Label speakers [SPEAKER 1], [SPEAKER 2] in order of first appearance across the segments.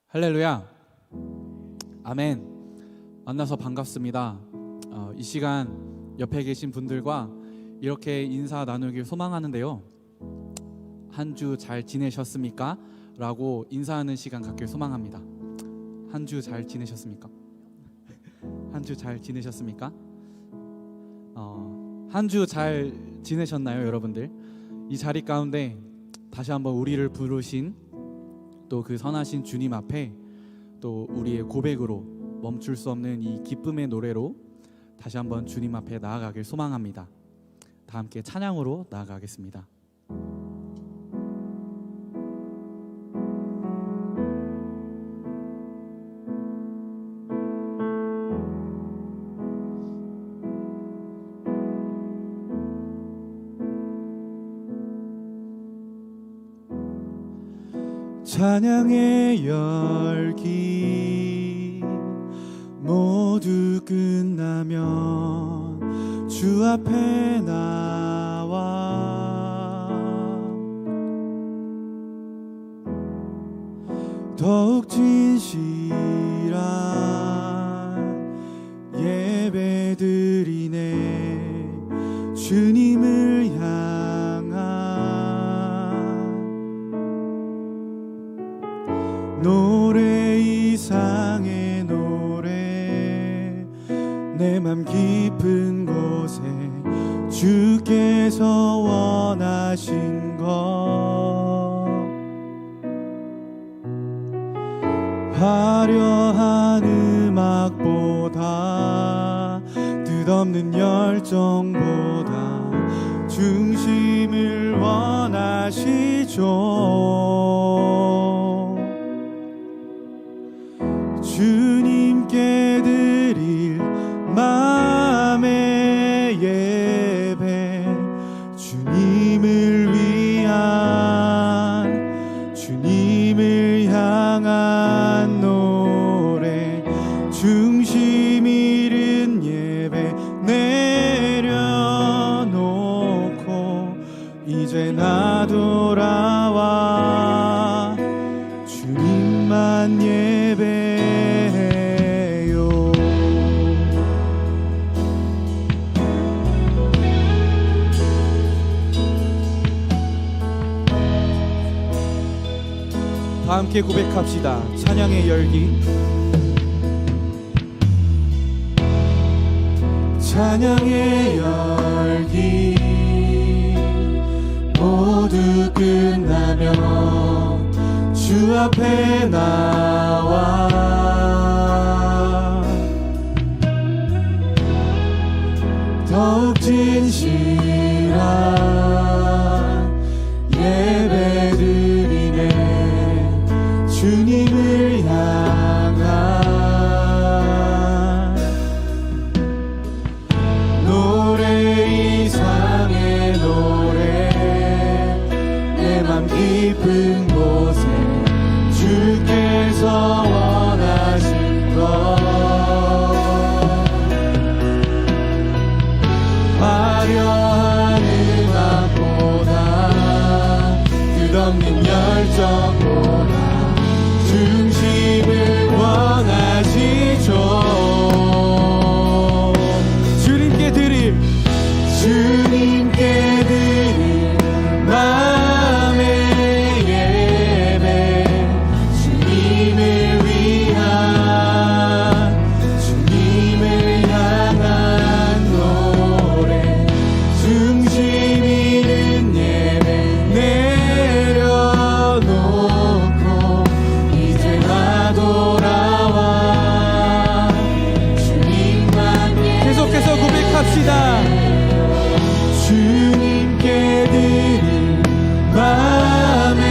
[SPEAKER 1] 할렐루야, 아멘. 만나서 반갑습니다. 이 시간 옆에 계신 분들과 이렇게 인사 나누길 소망하는데요, 한 주 잘 지내셨습니까? 라고 인사하는 시간 갖길 소망합니다. 한 주 잘 지내셨습니까? 한 주 잘 지내셨습니까? 한 주 잘 지내셨나요, 여러분들? 이 자리 가운데 다시 한번 우리를 부르신 또 그 선하신 주님 앞에 또 우리의 고백으로 멈출 수 없는 이 기쁨의 노래로 다시 한번 주님 앞에 나아가길 소망합니다. 다 함께 찬양으로 나아가겠습니다. 찬양의 열기 모두 끝나면 주 앞에 나와 더욱 진실한 예배 드리네. 주님을 노래 이상의 노래, 내 맘 깊은 곳에 주께서 원하신 것, 화려한 음악보다 뜻없는 열정보다 중심을 원하시죠. 주님께 드릴 마음의 예배, 주님을 위한, 주님을 향한 노래, 중심 잃은 예배 내려놓고 이제 나 돌아와 주님만 예배. 다 함께 고백합시다. 찬양의 열기, 찬양의 열기 모두 끝나면 주 앞에 나와 더욱 진실한 예배 드리네. 주님을 향한 노래 이상의 노래, 내 맘 깊은 곳에 주께서 원하신 것, 화려한 음악보다 끝없는 열정보다 중심을 원하시죠. 주님께 드릴 마음의 예배, 주님을 위한, 주님을 향한 노래, 중심 잃은 예배 내려놓고 돌아와 주님만 계속해서 고백합시다. 주님께 드릴 마음의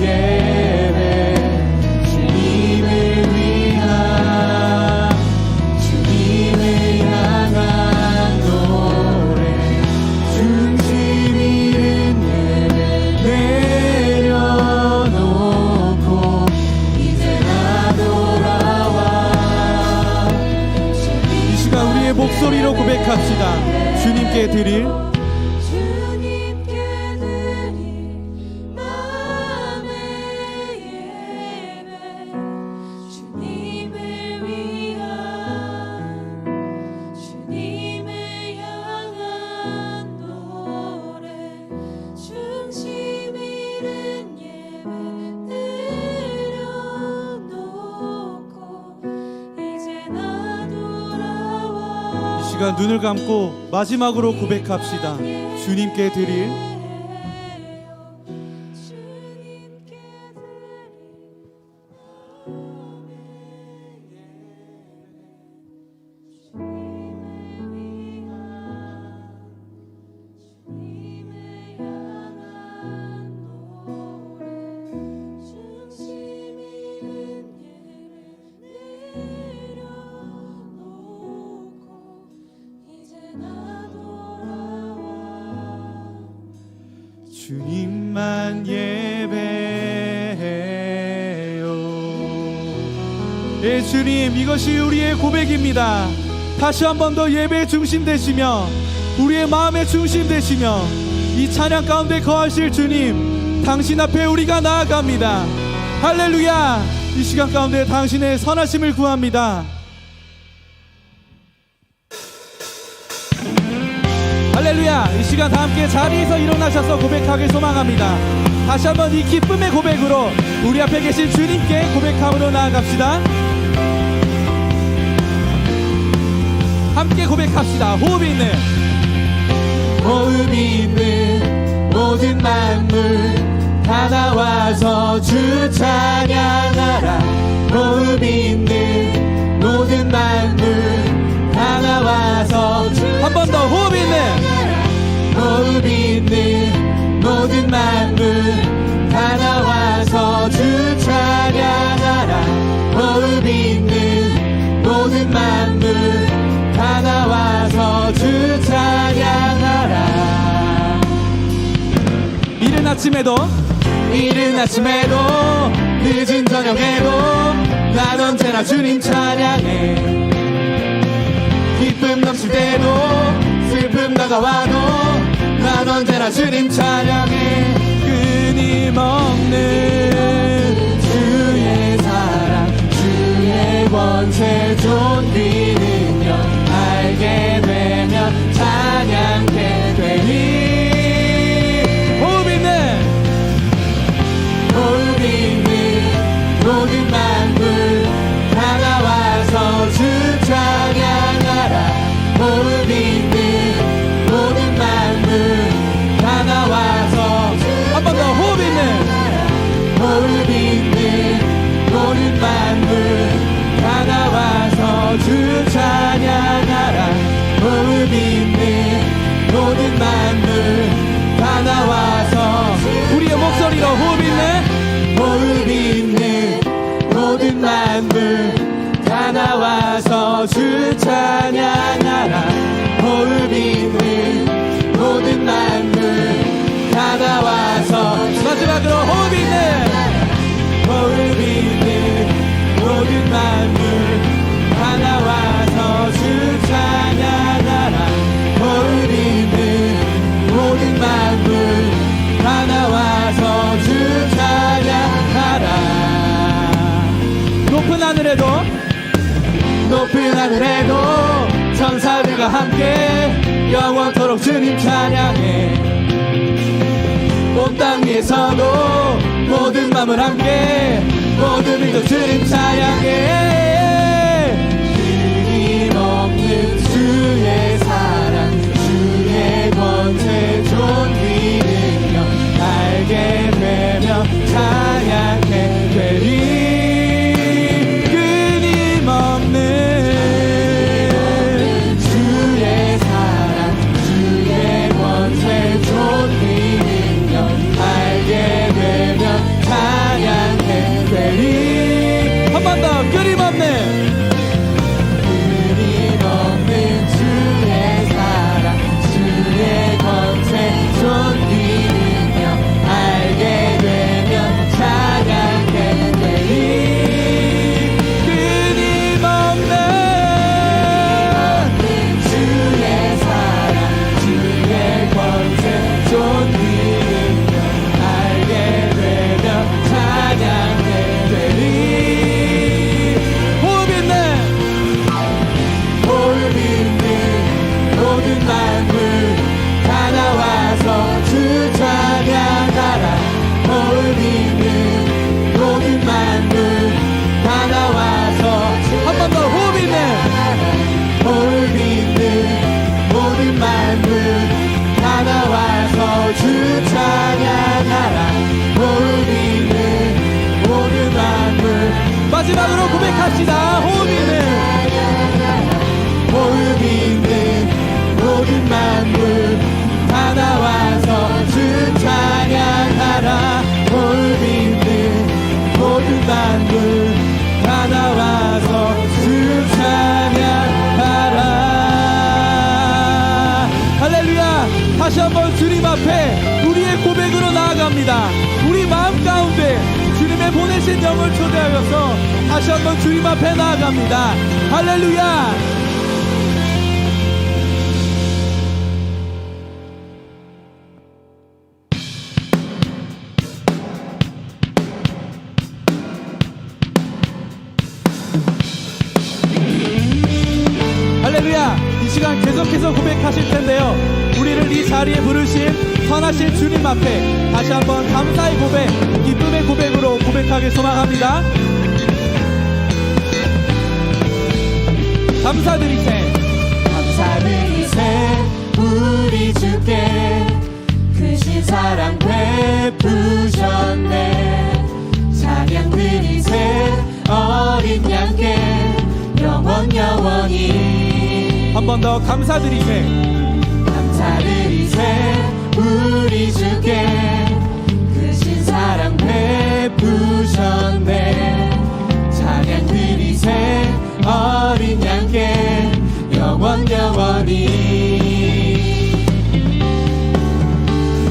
[SPEAKER 1] 예배, 주님을 위한, 주님을 향한 노래, 중심 잃은 예배 내려놓고 우리의 목소리로 고백합시다. 주님께 드릴 마음의 예배, 시간 눈을 감고 마지막으로 고백합시다. 주님께 드릴 주님만 예배해요. 예, 주님, 이것이 우리의 고백입니다. 다시 한 번 더 예배의 중심 되시며 우리의 마음의 중심 되시며 이 찬양 가운데 거하실 주님, 당신 앞에 우리가 나아갑니다. 할렐루야. 이 시간 가운데 당신의 선하심을 구합니다. 할렐루야. 이 시간 다 함께 자리에서 일어나셔서 고백하길 소망합니다. 다시 한번 이 기쁨의 고백으로 우리 앞에 계신 주님께 고백함으로 나아갑시다. 함께 고백합시다. 호흡이 있는 모든 만물 다 나와서 주 찬양하라. 호흡이 있는 모든 만물 다 나와서 한 번 더 호흡 있는 모든 만물 다 나와서 주 찬양하라. 호흡 있는 모든 만물 다 나와서 주 찬양하라. 이른 아침에도 늦은 저녁에도 난 언제나 주님 찬양해. 기쁨 넘칠 때도 슬픔 다가와도 난 언제나 주님 찬양해. 끊임없는 주의 사랑, 주의 권세, 존귀 능력 알게 되면 찬양해 되리. 호흡 있는 모든 만물 다 나와서 주 찬양하라. 호흡 있는 모든 만물 다 나와서 한 번 더 호흡 있는 모든 만물 다 나와서 주 찬양하라. 호흡 있는 모든 만물 다 나와서 우리의 목소리로 호흡 있는 모든 만물 다 나와서 주 찬양하라. 호흡 있는 모든 만물 다 나와서 마지막으로 호흡 있는 모든 만물 다 나와서 주 찬양하라. 호흡 있는 모든 만물 다 나와서 주 찬양하라. 높은 하늘에도 천사들과 함께 영원토록 주님 찬양해. 온 땅 위에서도 모든 마음을 함께 모든 믿음 주님 찬양해. 끊임없는 주의 사랑, 주의 권세, 존귀 능력 알게 되며 찬양해 되리. 한 번 더 끊임없는 앞에 우리의 고백으로 나아갑니다. 우리 마음 가운데 주님의 보내신 영을 초대하여서 다시 한번 주님 앞에 나아갑니다. 할렐루야. 할렐루야. 이 시간 계속해서 고백하실 텐데요, 우리를 이 자리에 부르신 선하신 주님 앞에 다시 한번 감사의 고백, 기쁨의 고백으로 고백하길 소망합니다. 감사드리세
[SPEAKER 2] 우리 주께 크신 사랑 베푸셨네. 찬양 드리세 어린 양께 영원히.
[SPEAKER 1] 한 번 더 감사드리세
[SPEAKER 2] 우리 주께 크신 사랑 베푸셨네. 찬양 드리세 어린 양께 영원히.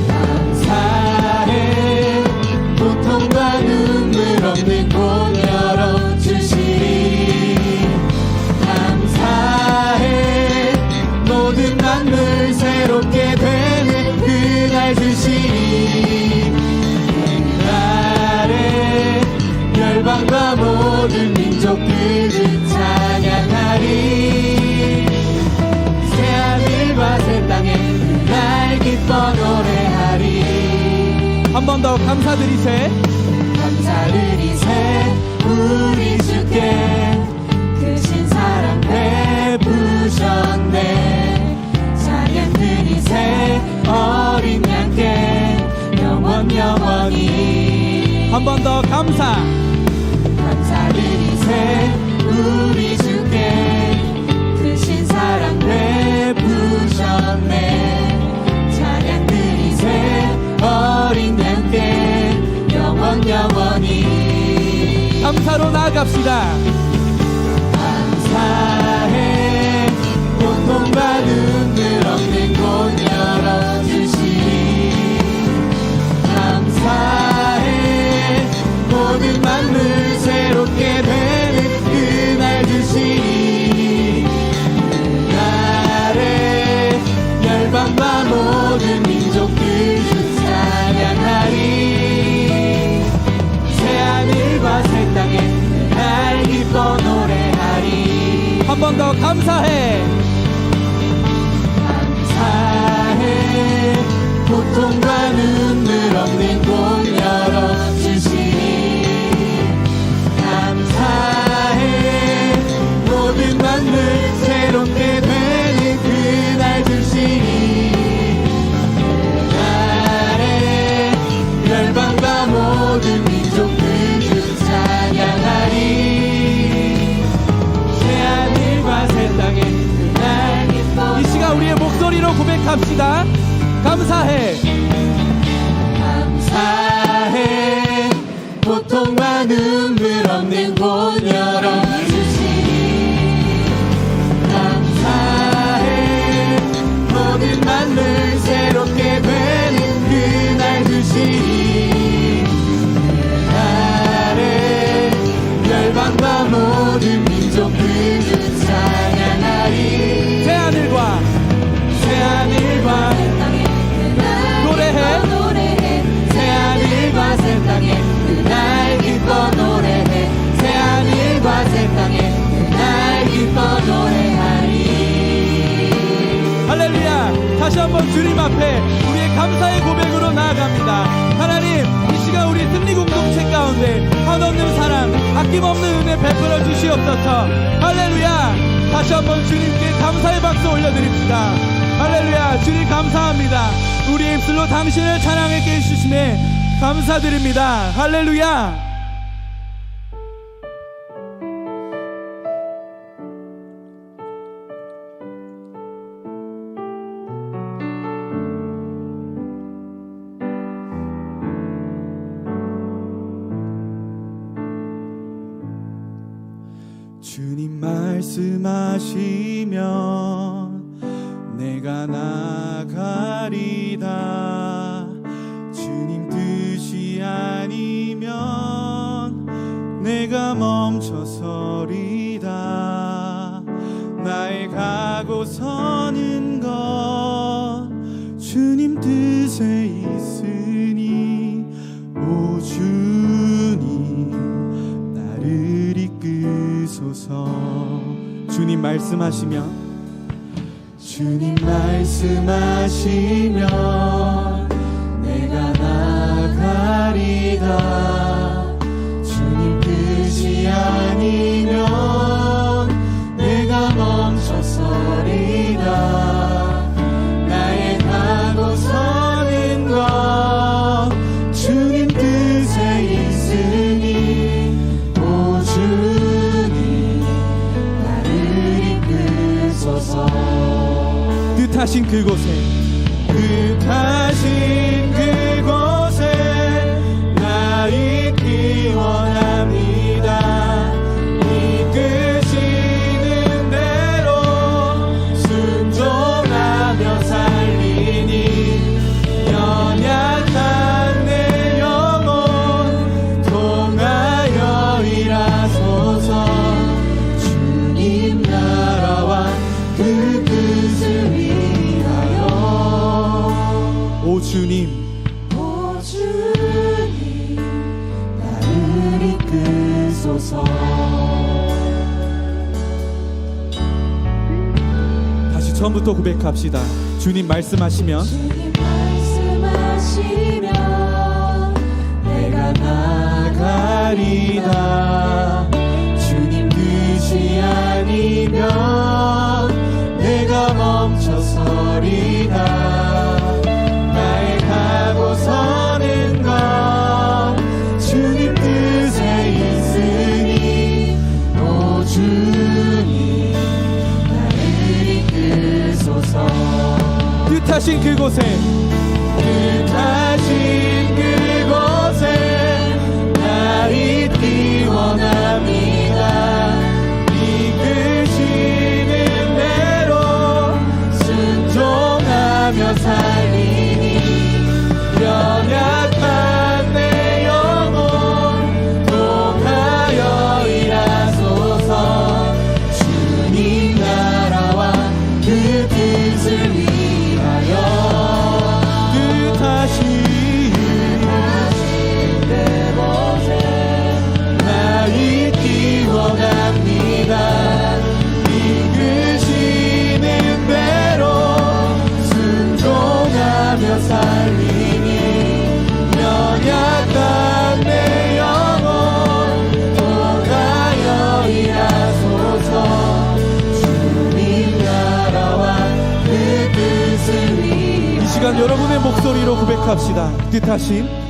[SPEAKER 2] 감사해 고통과 눈물 없는 곳 열어주시리. 감사해 모든 만물 새롭게 되는 그날 주시리. 그날에 열방과 모든 민족들은 찬양하리. 새하늘과 새 땅에 그날 기뻐 노래하리.
[SPEAKER 1] 한 번 더 감사드리세
[SPEAKER 2] 우리 주께 크신 사랑 베푸셨네. 찬양 드리세 어린 양께 영원히.
[SPEAKER 1] 한 번 더
[SPEAKER 2] 감사드리세 우리 주께 크신 사랑 베푸셨네. 찬양 드리세 어린 양께 영원히.
[SPEAKER 1] 감사로 나아갑시다.
[SPEAKER 2] 감사해 고통과 눈물 없는 곳 열어주시니. 감사해 모든 만물 새롭게 되는 그날 주시니. 그날에 열방과 모든 민족들 찬양하리. 새하늘과 새 땅에 그날 기뻐 노래하리.
[SPEAKER 1] 한 번 더 감사해
[SPEAKER 2] 고통과 눈물 없는 곳 열어주시니. 감사해 모든 만물 새롭게 되는 그날 주시니. 그날에 열방과 모든 민족들 찬양하리. 새하늘과 새 땅에 그날 기뻐.
[SPEAKER 1] 이 시간 우리의 목소리로 고백합시다. 감사해
[SPEAKER 2] 고통과 눈물 없는 곳 열어주시니. 감사해 모든 만물 새롭게 되는 그날 주시니. 그날에 열방과 모든 민족들 찬양하리.
[SPEAKER 1] 새하늘과 노래해
[SPEAKER 2] 새하늘과 새 땅에 그날 기뻐 노래해. 새하늘과 새 땅에 그날 기뻐 노래하리.
[SPEAKER 1] 할렐루야. 다시 한번 주님 앞에 우리의 감사의 고백으로 나아갑니다. 하나님, 이 시간 우리 승리 공동체 가운데 한없는 사랑, 아낌없는 은혜 베풀어 주시옵소서. 할렐루야. 다시 한번 주님께 감사의 박수 올려드립시다. 할렐루야. 주님 감사합니다. 우리의 입술로 당신을 찬양하게 해주시네 감사드립니다. 할렐루야. 주님 말씀하시면 내가 나가리다. 가고 서는 것 주님 뜻에 있으니 오 주님 나를 이끄소서. 주님 말씀하시면 내가 나가리다. 주님 뜻이 아니면 내가 멈춰서리다. 나의 가고 서는 것 주님 뜻에 있으니 오 주님 나를 이끄소서. 뜻하신 그곳에 나 있기 원합니다. 이끄시는 대로 순종하며 살리니 연약한 내 영혼 통하여 일하소서. 주님 나라와 그 뜻을 위하여 오 주님 나를 이끄소서. 다시 처음부터 고백합시다. 주님 말씀하시면 내가 나가리다. 주님 뜻이 아니면 내가 멈춰서리다. 나의 가고 서는 것 주님 뜻에 있으니 오 주님 나를 이끄소서. 뜻하신 그곳에 나 있기 원합니다. 이끄시는 대로 순종하며 살리니 연약한 내 영혼 통하여 일하소서. 주님 나라와 그 뜻을 위하여 뜻하신 그곳에 나 있기 원합니다. 이끄시는 대로 순종하며 살리니 연약한 내 영혼 통하여 일하소서. 주님 나라와 그 뜻을 위하여. 이 시간 여러분의 목소리로 고백합시다. 뜻하신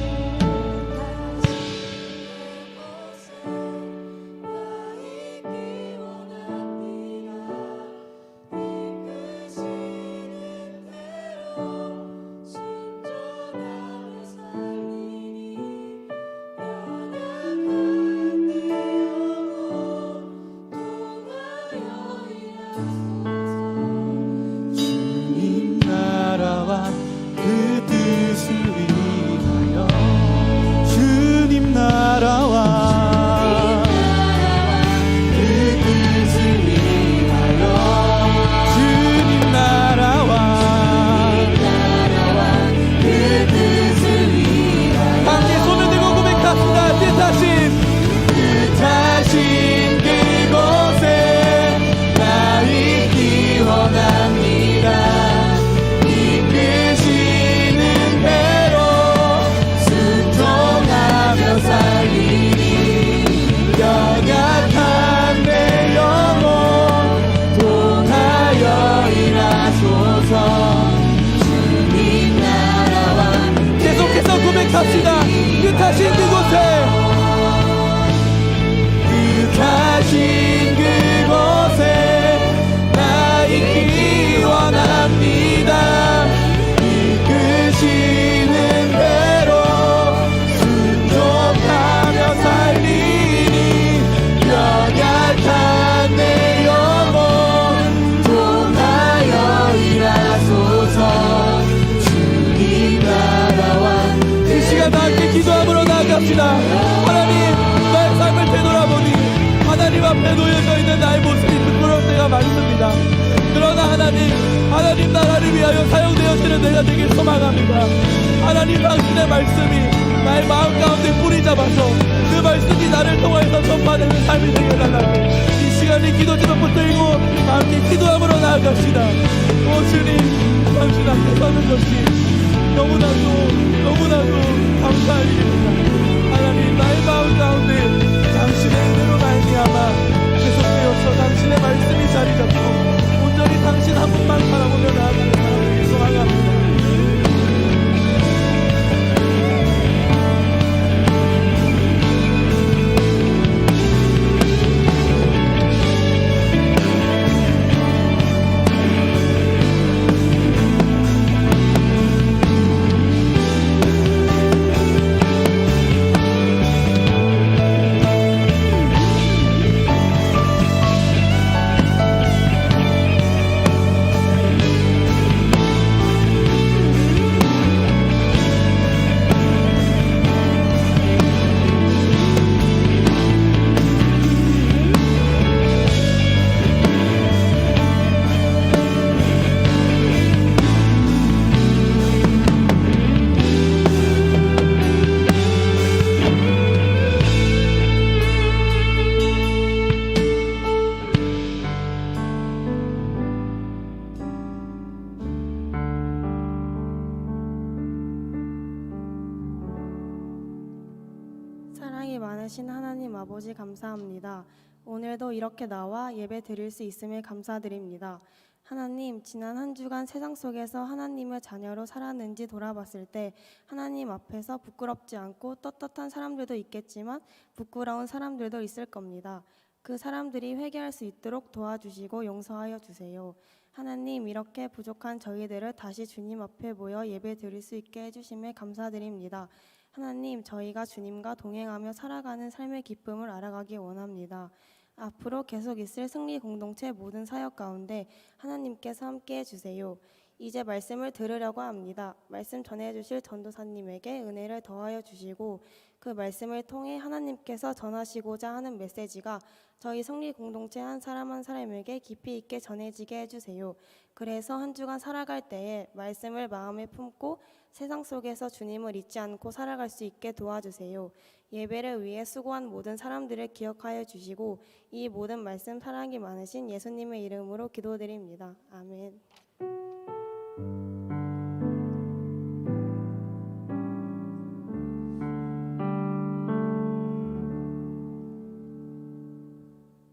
[SPEAKER 1] 주님 나라와 그 뜻을 위하여 주님 나라와 그 뜻을 위하여 주님 나라와 그 뜻을 위하여 함께 손을 들고 고백합시다. 뜻하신 그곳에 나 있기 원합니다. 이끄시는 대로 순종하며 살리니 연약한 내 영혼 통하여 일하소서. 주님 나라와 계속해서 고백합시다. 뜻하신 그곳에 나 있기 원합니다. 이끄시는 대로 순종하며 살리니 연약한 내 영혼 통하여 일하소서. 주님 나라와 이 시간 다 함께 기도함으로 나아갑시다. 하나님 나의 삶을 되돌아보니 하나님 앞에 놓여져 있는 나의 모습이 부끄러울 때가 많습니다. 그러나
[SPEAKER 3] 하나님 나라를 위하여 사용되어지는 내가 되길 소망합니다. 하나님 당신의 말씀이 나의 마음 가운데 뿌리 잡아서 그 말씀이 나를 통하여서 전파되는 삶이 되게 해달라고 이 시간에 기도 제목 붙들고 함께 기도함으로 나아갑시다. 오 주님, 당신 앞에 서는 것이 너무나도 감사할 일입니다. 하나님 나의 마음 가운데 당신의 은혜로 말미암아 계속되어서 당신의 말씀이 자리 잡고 온전히 당신 한 분만 바라보며 나아가는 사람들이 소망합니다.
[SPEAKER 4] 사랑이 많으신 하나님 아버지 감사합니다. 오늘도 이렇게 나와 예배 드릴 수 있음에 감사드립니다. 하나님, 지난 한 주간 세상 속에서 하나님의 자녀로 살았는지 돌아봤을 때 하나님 앞에서 부끄럽지 않고 떳떳한 사람들도 있겠지만 부끄러운 사람들도 있을 겁니다. 그 사람들이 회개할 수 있도록 도와주시고 용서하여 주세요. 하나님, 이렇게 부족한 저희들을 다시 주님 앞에 모여 예배 드릴 수 있게 해주심에 감사드립니다. 하나님, 저희가 주님과 동행하며 살아가는 삶의 기쁨을 알아가기 원합니다. 앞으로 계속 있을 승리 공동체 모든 사역 가운데 하나님께서 함께해 주세요. 이제 말씀을 들으려고 합니다. 말씀 전해주실 전도사님에게 은혜를 더하여 주시고 그 말씀을 통해 하나님께서 전하시고자 하는 메시지가 저희 승리 공동체 한 사람 한 사람에게 깊이 있게 전해지게 해주세요. 그래서 한 주간 살아갈 때에 말씀을 마음에 품고 세상 속에서 주님을 잊지 않고 살아갈 수 있게 도와주세요. 예배를 위해 수고한 모든 사람들을 기억하여 주시고 이 모든 말씀 사랑이 많으신 예수님의 이름으로 기도드립니다. 아멘.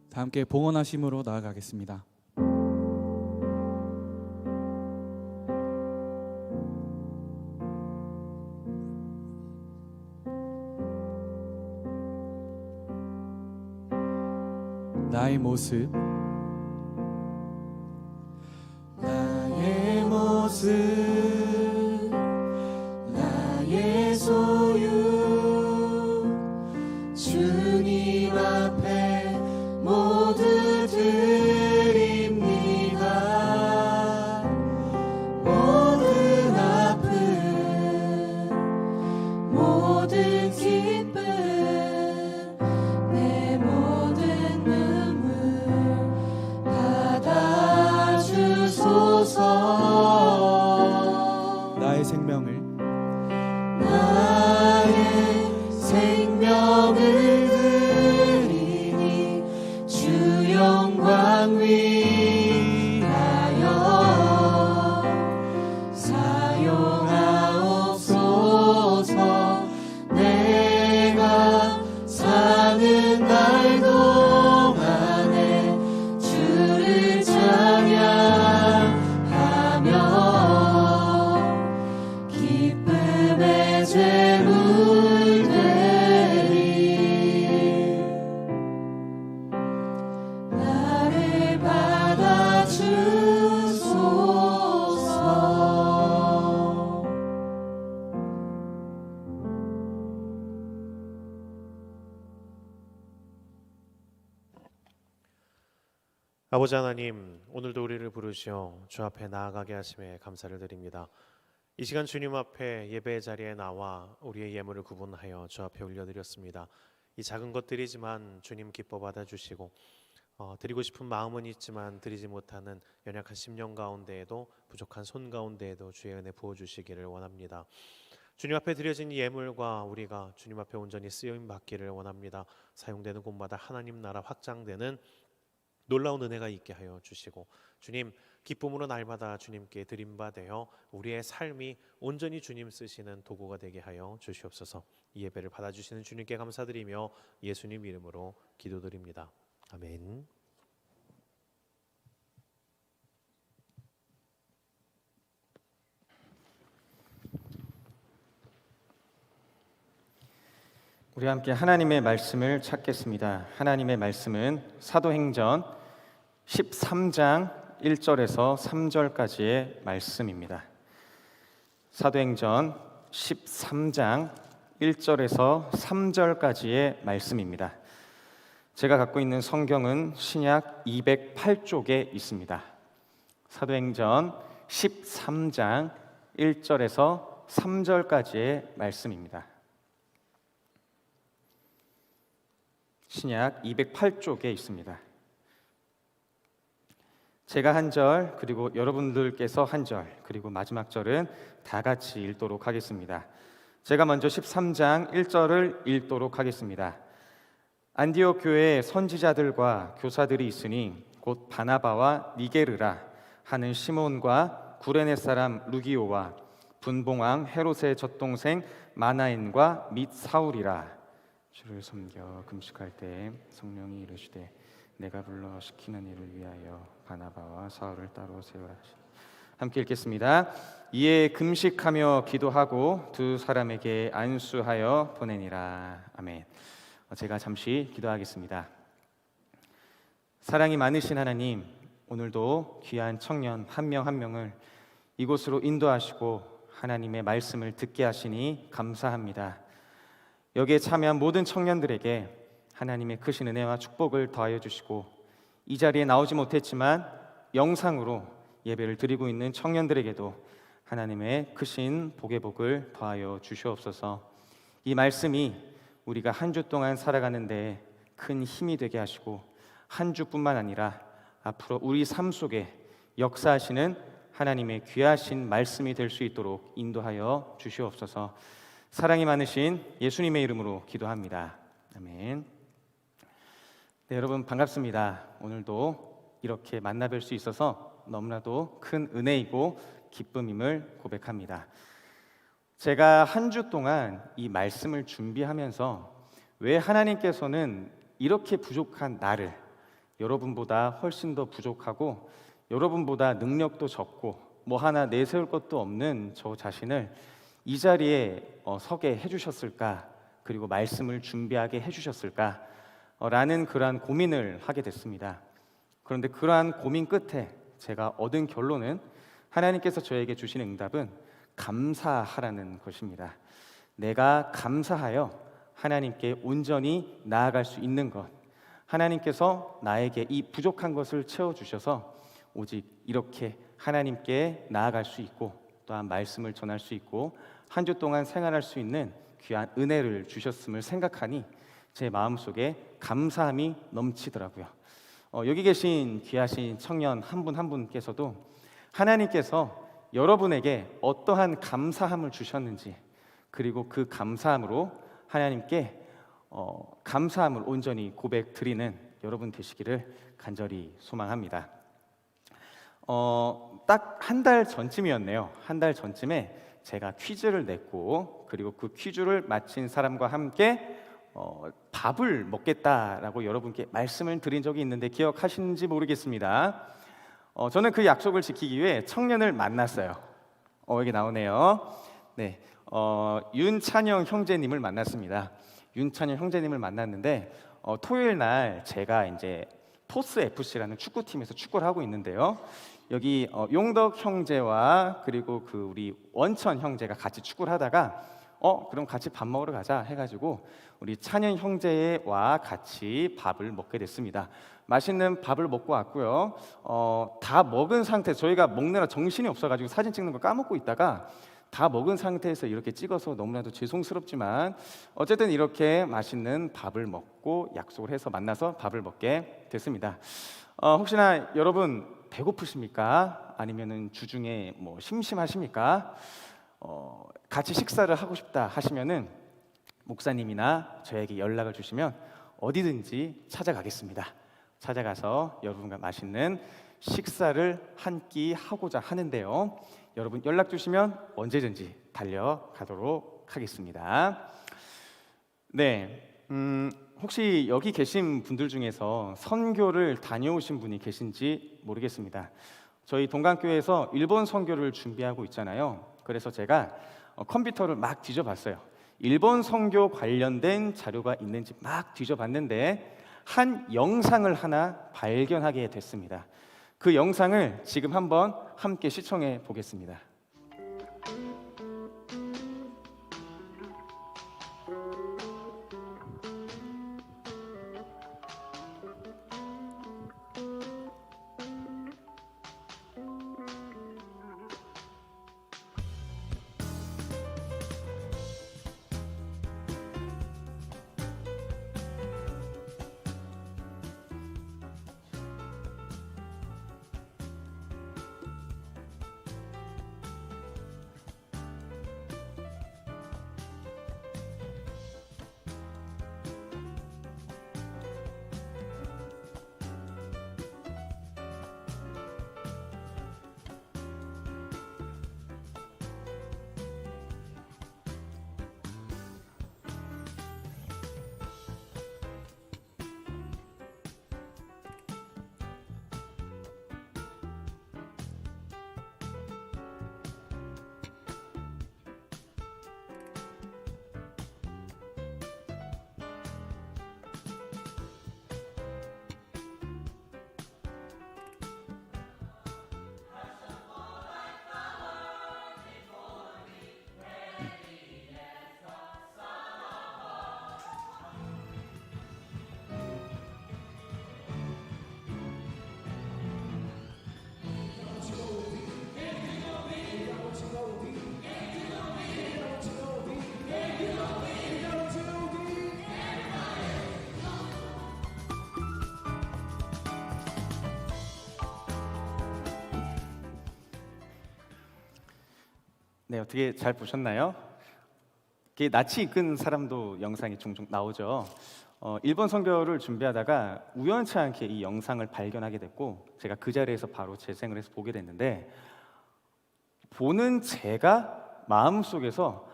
[SPEAKER 1] 다 함께 봉헌하심으로 나아가겠습니다. 나의 모습,
[SPEAKER 2] 나의 모습, 나의 소유, 주님 앞에 모두 드립니다. 모든 아픔, 모든 기쁨, 내 모든 눈물 받아주소서.
[SPEAKER 1] 나의 생명을
[SPEAKER 2] 드리니 주 영광 위하여 사용하옵소서. 내가 사는 날 동안에 주를 찬양하며 기쁨의 제물 되리. 나를 받아주소서.
[SPEAKER 5] 아버지 하나님, 오늘도 우리를 부르시어 주 앞에 나아가게 하심에 감사를 드립니다. 이 시간 주님 앞에 예배의 자리에 나와 우리의 예물을 구분하여 주 앞에 올려드렸습니다. 이 작은 것들이지만 주님 기뻐 받아주시고 드리고 싶은 마음은 있지만 드리지 못하는 연약한 심령 가운데에도 부족한 손 가운데에도 주의 은혜 부어주시기를 원합니다. 주님 앞에 드려진 예물과 우리가 주님 앞에 온전히 쓰임 받기를 원합니다. 사용되는 곳마다 하나님 나라 확장되는 놀라운 은혜가 있게 하여 주시고, 주님 기쁨으로 날마다 주님께 드림바 되어 우리의 삶이 온전히 주님 쓰시는 도구가 되게 하여 주시옵소서. 이 예배를 받아주시는 주님께 감사드리며 예수님 이름으로 기도드립니다. 아멘.
[SPEAKER 6] 우리 함께 하나님의 말씀을 찾겠습니다. 하나님의 말씀은 사도행전 13장 1절에서 3절까지의 말씀입니다. 사도행전 13장 1절에서 3절까지의 말씀입니다. 제가 갖고 있는 성경은 신약 208쪽에 있습니다. 사도행전 13장 1절에서 3절까지의 말씀입니다. 신약 208쪽에 있습니다. 제가 한 절, 그리고 여러분들께서 한 절, 그리고 마지막 절은 다 같이 읽도록 하겠습니다. 제가 먼저 13장 1절을 읽도록 하겠습니다. 안디옥 교회에 선지자들과 교사들이 있으니 곧 바나바와 니게르라 하는 시몬과 구레네 사람 루기오와 분봉왕 헤롯의 젖동생 마나엔과 및 사울이라. 주를 섬겨 금식할 때 성령이 이르시되 내가 불러 시키는 일을 위하여 바나바와 사울을 따로 세우라. 함께 읽겠습니다. 이에 금식하며 기도하고 두 사람에게 안수하여 보내니라. 아멘. 제가 잠시 기도하겠습니다. 사랑이 많으신 하나님, 오늘도 귀한 청년 한 명 한 명을 이곳으로 인도하시고 하나님의 말씀을 듣게 하시니 감사합니다. 여기에 참여한 모든 청년들에게 하나님의 크신 은혜와 축복을 더하여 주시고, 이 자리에 나오지 못했지만 영상으로 예배를 드리고 있는 청년들에게도 하나님의 크신 복의 복을 더하여 주시옵소서. 이 말씀이 우리가 한 주 동안 살아가는데 큰 힘이 되게 하시고, 한 주뿐만 아니라 앞으로 우리 삶 속에 역사하시는 하나님의 귀하신 말씀이 될 수 있도록 인도하여 주시옵소서. 사랑이 많으신 예수님의 이름으로 기도합니다. 아멘. 네, 여러분 반갑습니다. 오늘도 이렇게 만나 뵐 수 있어서 너무나도 큰 은혜이고 기쁨임을 고백합니다. 제가 한 주 동안 이 말씀을 준비하면서 왜 하나님께서는 이렇게 부족한 나를, 여러분보다 훨씬 더 부족하고 여러분보다 능력도 적고 뭐 하나 내세울 것도 없는 저 자신을 이 자리에 서게 해주셨을까, 그리고 말씀을 준비하게 해주셨을까 라는 그러한 고민을 하게 됐습니다. 그런데 그러한 고민 끝에 제가 얻은 결론은 하나님께서 저에게 주신 응답은 감사하라는 것입니다. 내가 감사하여 하나님께 온전히 나아갈 수 있는 것, 하나님께서 나에게 이 부족한 것을 채워주셔서 오직 이렇게 하나님께 나아갈 수 있고 또한 말씀을 전할 수 있고 한 주 동안 생활할 수 있는 귀한 은혜를 주셨음을 생각하니 제 마음속에 감사함이 넘치더라고요. 여기 계신 귀하신 청년 한 분 한 분께서도 하나님께서 여러분에게 어떠한 감사함을 주셨는지, 그리고 그 감사함으로 하나님께 감사함을 온전히 고백 드리는 여러분 되시기를 간절히 소망합니다. 딱 한 달 전쯤이었네요. 한 달 전쯤에 제가 퀴즈를 냈고, 그리고 그 퀴즈를 마친 사람과 함께 밥을 먹겠다라고 여러분께 말씀을 드린 적이 있는데 기억하시는지 모르겠습니다. 저는 그 약속을 지키기 위해 청년을 만났어요. 여기 나오네요. 네, 윤찬영 형제님을 만났습니다. 윤찬영 형제님을 만났는데 토요일 날 제가 이제 포스 FC라는 축구팀에서 축구를 하고 있는데요. 여기 용덕 형제와 그리고 그 우리 원천 형제가 같이 축구를 하다가 그럼 같이 밥 먹으러 가자 해가지고 우리 찬현 형제와 같이 밥을 먹게 됐습니다. 맛있는 밥을 먹고 왔고요. 다 먹은 상태, 저희가 먹느라 정신이 없어가지고 사진 찍는 거 까먹고 있다가 다 먹은 상태에서 이렇게 찍어서 너무나도 죄송스럽지만 어쨌든 이렇게 맛있는 밥을 먹고 약속을 해서 만나서 밥을 먹게 됐습니다. 혹시나 여러분 배고프십니까? 아니면은 주중에 뭐 심심하십니까? 같이 식사를 하고 싶다 하시면은 목사님이나 저에게 연락을 주시면 어디든지 찾아가겠습니다. 찾아가서 여러분과 맛있는 식사를 한 끼 하고자 하는데요. 여러분 연락 주시면 언제든지 달려가도록 하겠습니다. 네, 혹시 여기 계신 분들 중에서 선교를 다녀오신 분이 계신지 모르겠습니다. 저희 동강교회에서 일본 선교를 준비하고 있잖아요. 그래서 제가 컴퓨터를 막 뒤져봤어요. 일본 선교 관련된 자료가 있는지 막 뒤져봤는데 한 영상을 하나 발견하게 됐습니다. 그 영상을 지금 한번 함께 시청해 보겠습니다. 네, 어떻게 잘 보셨나요? 이게 낯이 익은 사람도 영상이 종종 나오죠. 일본 선교를 준비하다가 우연치 않게 이 영상을 발견하게 됐고 제가 그 자리에서 바로 재생을 해서 보게 됐는데 보는 제가 마음속에서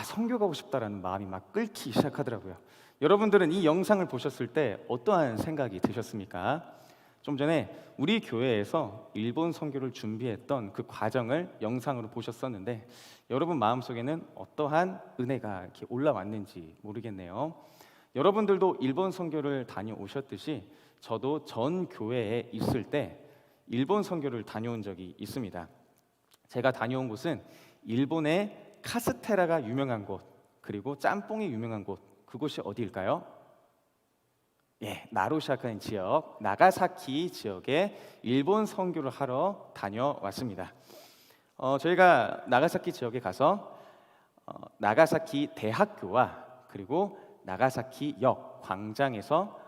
[SPEAKER 6] 선교 가고 싶다라는 마음이 막 끓기 시작하더라고요. 여러분들은 이 영상을 보셨을 때 어떠한 생각이 드셨습니까? 좀 전에 우리 교회에서 일본 선교를 준비했던 그 과정을 영상으로 보셨었는데 여러분 마음속에는 어떠한 은혜가 이렇게 올라왔는지 모르겠네요. 여러분들도 일본 선교를 다녀오셨듯이 저도 전 교회에 있을 때 일본 선교를 다녀온 적이 있습니다. 제가 다녀온 곳은 일본의 카스테라가 유명한 곳 그리고 짬뽕이 유명한 곳 그곳이 어디일까요? 나루샤카인 지역, 나가사키 지역에 일본 선교를 하러 다녀왔습니다. 저희가 나가사키 지역에 가서 나가사키 대학교와 그리고 나가사키역 광장에서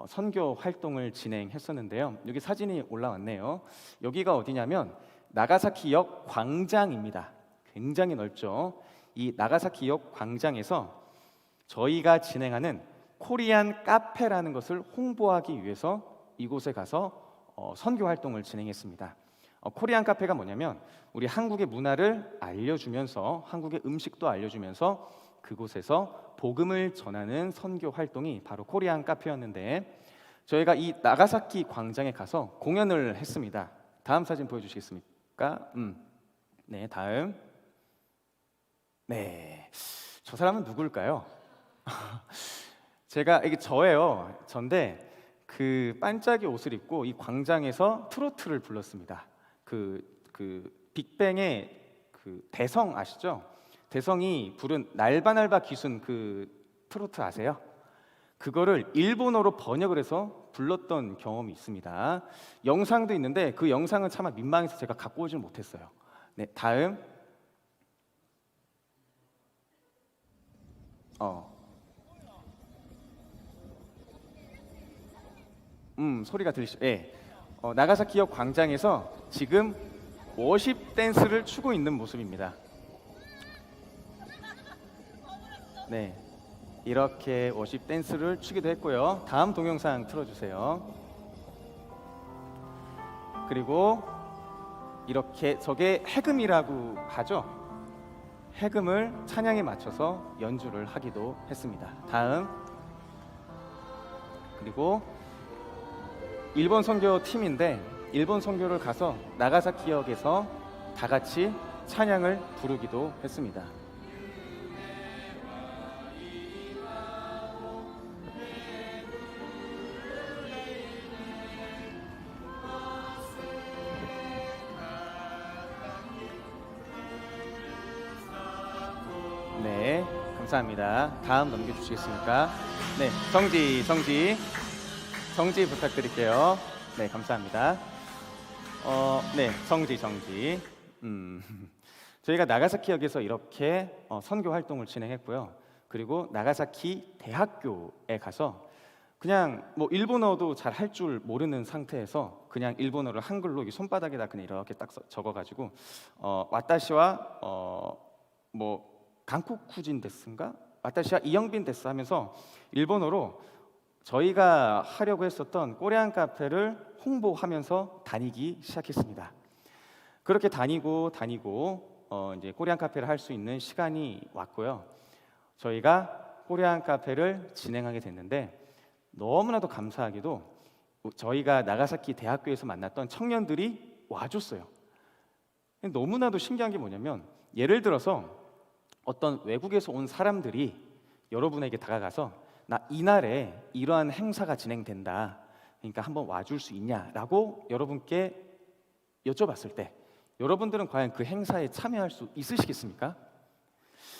[SPEAKER 6] 선교 활동을 진행했었는데요. 여기 사진이 올라왔네요. 여기가 어디냐면 나가사키역 광장입니다. 굉장히 넓죠. 이 나가사키역 광장에서 저희가 진행하는 코리안 카페라는 것을 홍보하기 위해서 이곳에 가서 선교 활동을 진행했습니다. 코리안 카페가 뭐냐면 우리 한국의 문화를 알려주면서 한국의 음식도 알려주면서 그곳에서 복음을 전하는 선교 활동이 바로 코리안 카페였는데 저희가 이 나가사키 광장에 가서 공연을 했습니다. 다음 사진 보여주시겠습니까? 네, 다음. 네, 저 사람은 누굴까요? 제가 이게 저예요. 전데 그 반짝이 옷을 입고 이 광장에서 트로트를 불렀습니다. 그 빅뱅의 그 대성 아시죠? 대성이 부른 날바날바 기순 그 트로트 아세요? 그거를 일본어로 번역을 해서 불렀던 경험이 있습니다. 영상도 있는데 그 영상은 차마 민망해서 제가 갖고 오질 못했어요. 네, 다음. 소리가 들리시죠? 예. 나가사키역 광장에서 지금 워십 댄스를 추고 있는 모습입니다. 네, 이렇게 워십 댄스를 추기도 했고요. 다음 동영상 틀어주세요. 그리고 이렇게 저게 해금이라고 하죠. 해금을 찬양에 맞춰서 연주를 하기도 했습니다. 다음. 그리고 일본 선교 팀인데 일본 선교를 가서 나가사키역에서 다 같이 찬양을 부르기도 했습니다. 네, 감사합니다. 다음 넘겨주시겠습니까? 네, 정지 부탁드릴게요. 네, 감사합니다. 네, 정지. 저희가 나가사키역에서 이렇게 선교 활동을 진행했고요. 그리고 나가사키 대학교에 가서 그냥 뭐 일본어도 잘 할 줄 모르는 상태에서 그냥 일본어를 한글로 이 손바닥에다 그냥 이렇게 딱 적어가지고 와타시와 뭐 강쿠쿠진 데스인가? 와타시와 이영빈 데스 하면서 일본어로 저희가 하려고 했었던 코리안 카페를 홍보하면서 다니기 시작했습니다. 그렇게 다니고 이제 코리안 카페를 할 수 있는 시간이 왔고요. 저희가 코리안 카페를 진행하게 됐는데 너무나도 감사하게도 저희가 나가사키 대학교에서 만났던 청년들이 와줬어요. 너무나도 신기한 게 뭐냐면 예를 들어서 어떤 외국에서 온 사람들이 여러분에게 다가가서 나 이날에 이러한 행사가 진행된다. 그러니까 한번 와줄 수 있냐라고 여러분께 여쭤봤을 때 여러분들은 과연 그 행사에 참여할 수 있으시겠습니까?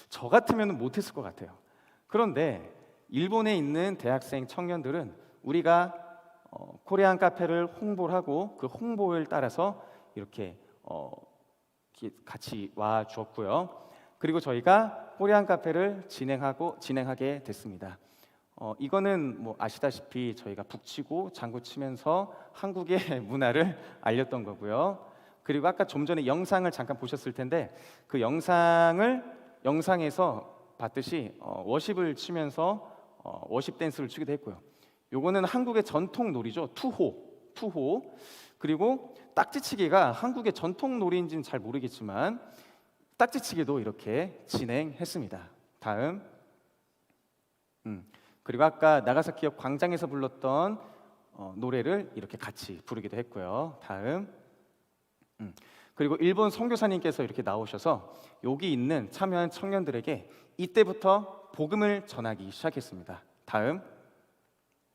[SPEAKER 6] 저 같으면 못했을 것 같아요. 그런데 일본에 있는 대학생 청년들은 우리가 코리안 카페를 홍보를 하고 그 홍보를 따라서 이렇게 같이 와 주었고요. 그리고 저희가 코리안 카페를 진행하게 됐습니다. 이거는 뭐 아시다시피 저희가 북치고 장구치면서 한국의 문화를 알렸던 거고요. 그리고 아까 좀 전에 영상을 잠깐 보셨을 텐데 그 영상에서 봤듯이 워십을 치면서 워십 댄스를 추기도 했고요. 요거는 한국의 전통 놀이죠. 투호. 그리고 딱지치기가 한국의 전통 놀이인지는 잘 모르겠지만 딱지치기도 이렇게 진행했습니다. 다음. 그리고 아까 나가사키역 광장에서 불렀던 노래를 이렇게 같이 부르기도 했고요. 다음. 그리고 일본 선교사님께서 이렇게 나오셔서 여기 있는 참여한 청년들에게 이때부터 복음을 전하기 시작했습니다. 다음.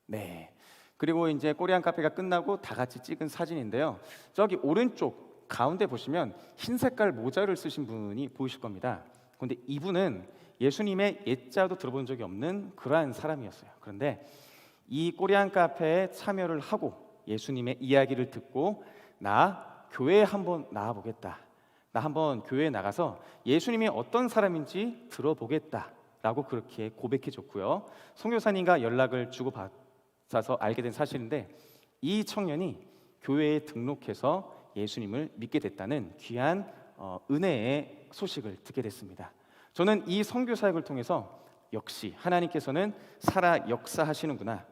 [SPEAKER 6] 네. 그리고 이제 코리안 카페가 끝나고 다 같이 찍은 사진인데요. 저기 오른쪽 가운데 보시면 흰 색깔 모자를 쓰신 분이 보이실 겁니다. 그런데 이분은 예수님의 옛자도 들어본 적이 없는 그러한 사람이었어요. 그런데 이 코리안 카페에 참여를 하고 예수님의 이야기를 듣고 나 교회에 한번 나와보겠다. 나 한번 교회에 나가서 예수님이 어떤 사람인지 들어보겠다라고 그렇게 고백해줬고요. 선교사님과 연락을 주고받아서 알게 된 사실인데 이 청년이 교회에 등록해서 예수님을 믿게 됐다는 귀한 은혜의 소식을 듣게 됐습니다. 저는 이 선교 사역을 통해서 역시 하나님께서는 살아 역사하시는구나.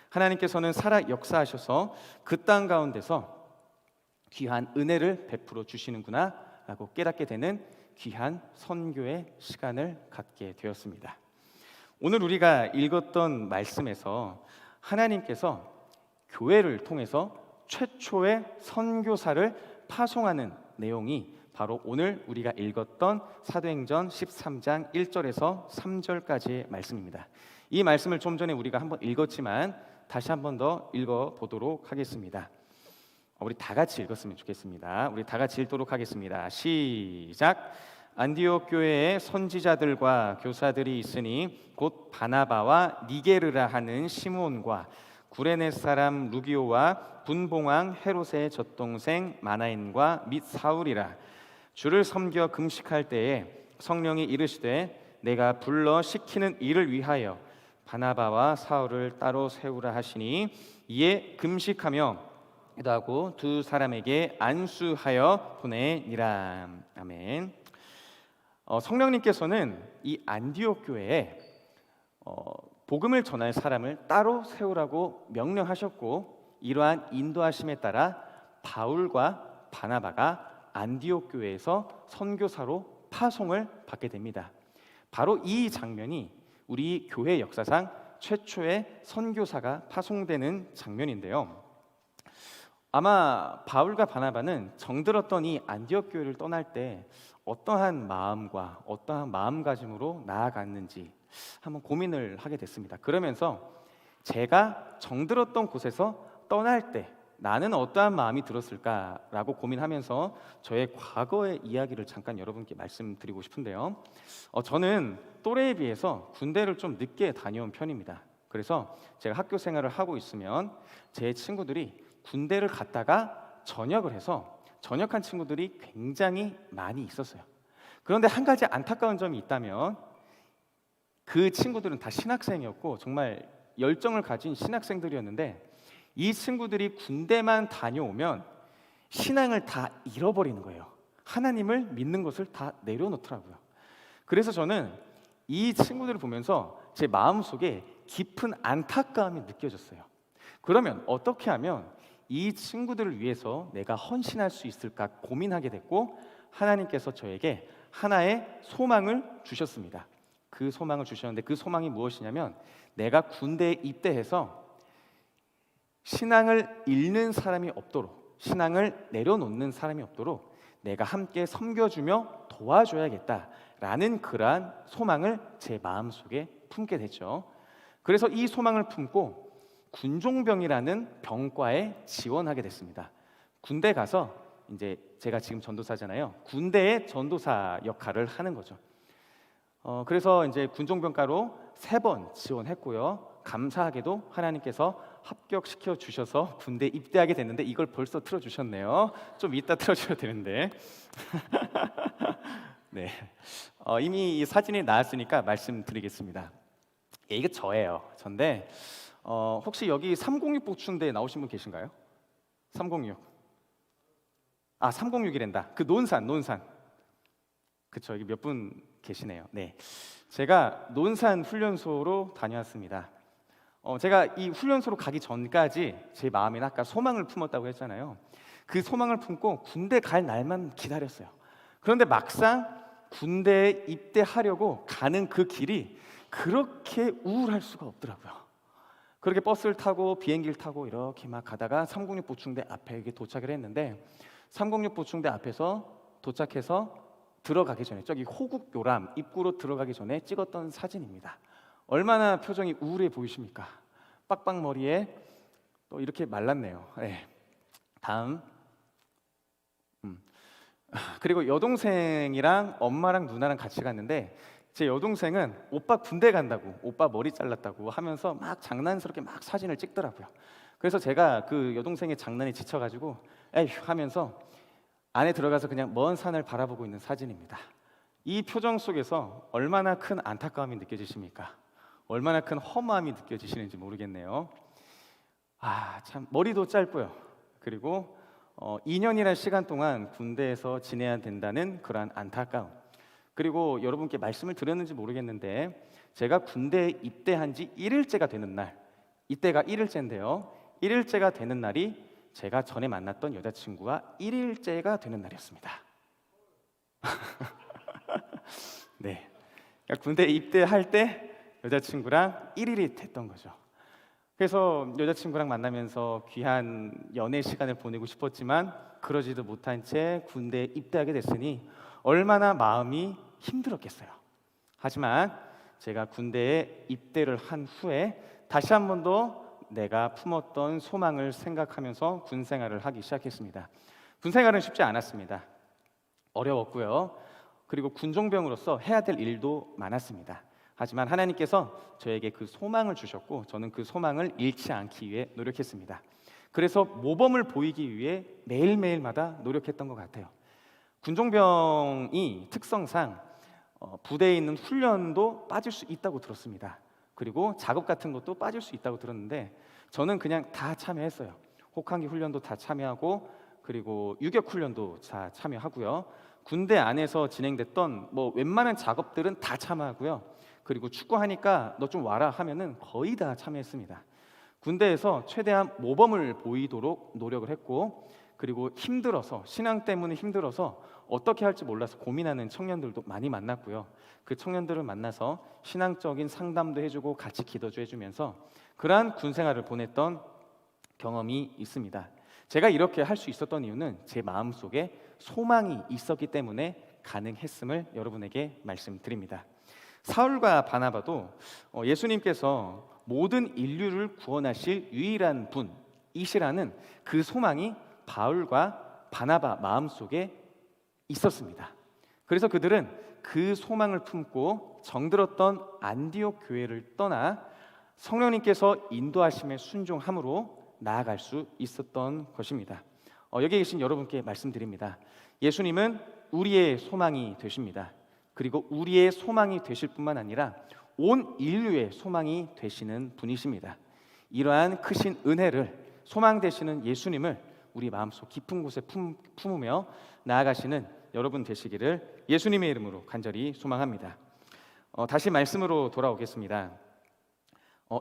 [SPEAKER 6] 하나님께서는 살아 역사하셔서 그 땅 가운데서 귀한 은혜를 베풀어 주시는구나 라고 깨닫게 되는 귀한 선교의 시간을 갖게 되었습니다. 오늘 우리가 읽었던 말씀에서 하나님께서 교회를 통해서 최초의 선교사를 파송하는 내용이 바로 오늘 우리가 읽었던 사도행전 13장 1절에서 3절까지의 말씀입니다. 이 말씀을 좀 전에 우리가 한번 읽었지만 다시 한번 더 읽어보도록 하겠습니다. 우리 다 같이 읽었으면 좋겠습니다. 우리 다 같이 읽도록 하겠습니다. 시작. 안디옥 교회에 선지자들과 교사들이 있으니 곧 바나바와 니게르라 하는 시므온과 구레네 사람 루기오와 분봉왕 헤롯의 젖동생 마나인과 및 사울이라. 주를 섬겨 금식할 때에 성령이 이르시되 내가 불러 시키는 일을 위하여 바나바와 사울을 따로 세우라 하시니 이에 금식하며 기도하고 두 사람에게 안수하여 보내니라. 아멘. 성령님께서는 이 안디옥 교회에 복음을 전할 사람을 따로 세우라고 명령하셨고, 이러한 인도하심에 따라 바울과 바나바가 안디옥 교회에서 선교사로 파송을 받게 됩니다. 바로 이 장면이 우리 교회 역사상 최초의 선교사가 파송되는 장면인데요. 아마 바울과 바나바는 정들었던 이 안디옥 교회를 떠날 때 어떠한 마음과 어떠한 마음가짐으로 나아갔는지 한번 고민을 하게 됐습니다. 그러면서 제가 정들었던 곳에서 떠날 때 나는 어떠한 마음이 들었을까라고 고민하면서 저의 과거의 이야기를 잠깐 여러분께 말씀드리고 싶은데요. 저는 또래에 비해서 군대를 좀 늦게 다녀온 편입니다. 그래서 제가 학교 생활을 하고 있으면 제 친구들이 군대를 갔다가 전역을 해서 전역한 친구들이 굉장히 많이 있었어요. 그런데 한 가지 안타까운 점이 있다면 그 친구들은 다 신학생이었고 정말 열정을 가진 신학생들이었는데, 이 친구들이 군대만 다녀오면 신앙을 다 잃어버리는 거예요. 하나님을 믿는 것을 다 내려놓더라고요. 그래서 저는 이 친구들을 보면서 제 마음속에 깊은 안타까움이 느껴졌어요. 그러면 어떻게 하면 이 친구들을 위해서 내가 헌신할 수 있을까 고민하게 됐고, 하나님께서 저에게 하나의 소망을 주셨습니다. 그 소망을 주셨는데 그 소망이 무엇이냐면, 내가 군대에 입대해서 신앙을 잃는 사람이 없도록, 신앙을 내려놓는 사람이 없도록 내가 함께 섬겨주며 도와줘야겠다라는 그러한 소망을 제 마음속에 품게 됐죠. 그래서 이 소망을 품고 군종병이라는 병과에 지원하게 됐습니다. 군대 가서 이제 제가 지금 전도사잖아요. 군대의 전도사 역할을 하는 거죠. 그래서 이제 군종병과로 3번 지원했고요. 감사하게도 하나님께서 합격시켜 주셔서 군대 입대하게 됐는데, 이걸 벌써 틀어주셨네요. 좀 이따 틀어줘야 되는데. 네, 이미 이 사진이 나왔으니까 말씀드리겠습니다. 예, 이게 저예요. 전데 혹시 여기 306 보충대 나오신 분 계신가요? 306. 306이란다. 그 논산. 그쵸, 여기 몇 분 계시네요. 네, 제가 논산 훈련소로 다녀왔습니다. 제가 이 훈련소로 가기 전까지 제 마음에는 아까 소망을 품었다고 했잖아요. 그 소망을 품고 군대 갈 날만 기다렸어요. 그런데 막상 군대에 입대하려고 가는 그 길이 그렇게 우울할 수가 없더라고요. 그렇게 버스를 타고 비행기를 타고 이렇게 막 가다가 306 보충대 앞에 도착을 했는데, 306 보충대 앞에서 도착해서 들어가기 전에 저기 호국 요람 입구로 들어가기 전에 찍었던 사진입니다. 얼마나 표정이 우울해 보이십니까? 빡빡머리에 또 이렇게 말랐네요. 네. 다음. 그리고 여동생이랑 엄마랑 누나랑 같이 갔는데, 제 여동생은 오빠 군대 간다고, 오빠 머리 잘랐다고 하면서 막 장난스럽게 막 사진을 찍더라고요. 그래서 제가 그 여동생의 장난에 지쳐가지고 에휴 하면서 안에 들어가서 그냥 먼 산을 바라보고 있는 사진입니다. 이 표정 속에서 얼마나 큰 안타까움이 느껴지십니까? 얼마나 큰 허무함이 느껴지시는지 모르겠네요. 참 머리도 짧고요. 그리고 2년이라는 시간 동안 군대에서 지내야 된다는 그러한 안타까움. 그리고 여러분께 말씀을 드렸는지 모르겠는데, 제가 군대에 입대한 지 1일째가 되는 날, 이때가 1일째인데요. 1일째가 되는 날이 제가 전에 만났던 여자친구가 1일째가 되는 날이었습니다. 네, 그러니까 군대에 입대할 때 여자친구랑 1일이 됐던 거죠. 그래서 여자친구랑 만나면서 귀한 연애 시간을 보내고 싶었지만 그러지도 못한 채 군대에 입대하게 됐으니 얼마나 마음이 힘들었겠어요. 하지만 제가 군대에 입대를 한 후에 다시 한 번 더 내가 품었던 소망을 생각하면서 군 생활을 하기 시작했습니다. 군 생활은 쉽지 않았습니다. 어려웠고요. 그리고 군종병으로서 해야 될 일도 많았습니다. 하지만 하나님께서 저에게 그 소망을 주셨고, 저는 그 소망을 잃지 않기 위해 노력했습니다. 그래서 모범을 보이기 위해 매일매일마다 노력했던 것 같아요. 군종병이 특성상 부대에 있는 훈련도 빠질 수 있다고 들었습니다. 그리고 작업 같은 것도 빠질 수 있다고 들었는데 저는 그냥 다 참여했어요. 혹한기 훈련도 다 참여하고 그리고 유격 훈련도 다 참여하고요. 군대 안에서 진행됐던 뭐 웬만한 작업들은 다 참여하고요. 그리고 축구하니까 너 좀 와라 하면은 거의 다 참여했습니다. 군대에서 최대한 모범을 보이도록 노력을 했고 그리고 힘들어서 신앙 때문에 힘들어서 어떻게 할지 몰라서 고민하는 청년들도 많이 만났고요. 그 청년들을 만나서 신앙적인 상담도 해주고 같이 기도도 해주면서 그러한 군 생활을 보냈던 경험이 있습니다. 제가 이렇게 할 수 있었던 이유는 제 마음속에 소망이 있었기 때문에 가능했음을 여러분에게 말씀드립니다. 사울과 바나바도 예수님께서 모든 인류를 구원하실 유일한 분이시라는 그 소망이 바울과 바나바 마음속에 있었습니다. 그래서 그들은 그 소망을 품고 정들었던 안디옥 교회를 떠나 성령님께서 인도하심에 순종함으로 나아갈 수 있었던 것입니다. 여기 계신 여러분께 말씀드립니다. 예수님은 우리의 소망이 되십니다. 그리고 우리의 소망이 되실 뿐만 아니라 온 인류의 소망이 되시는 분이십니다. 이러한 크신 은혜를 소망 되시는 예수님을 우리 마음속 깊은 곳에 품으며 나아가시는 여러분 되시기를 예수님의 이름으로 간절히 소망합니다. 다시 말씀으로 돌아오겠습니다.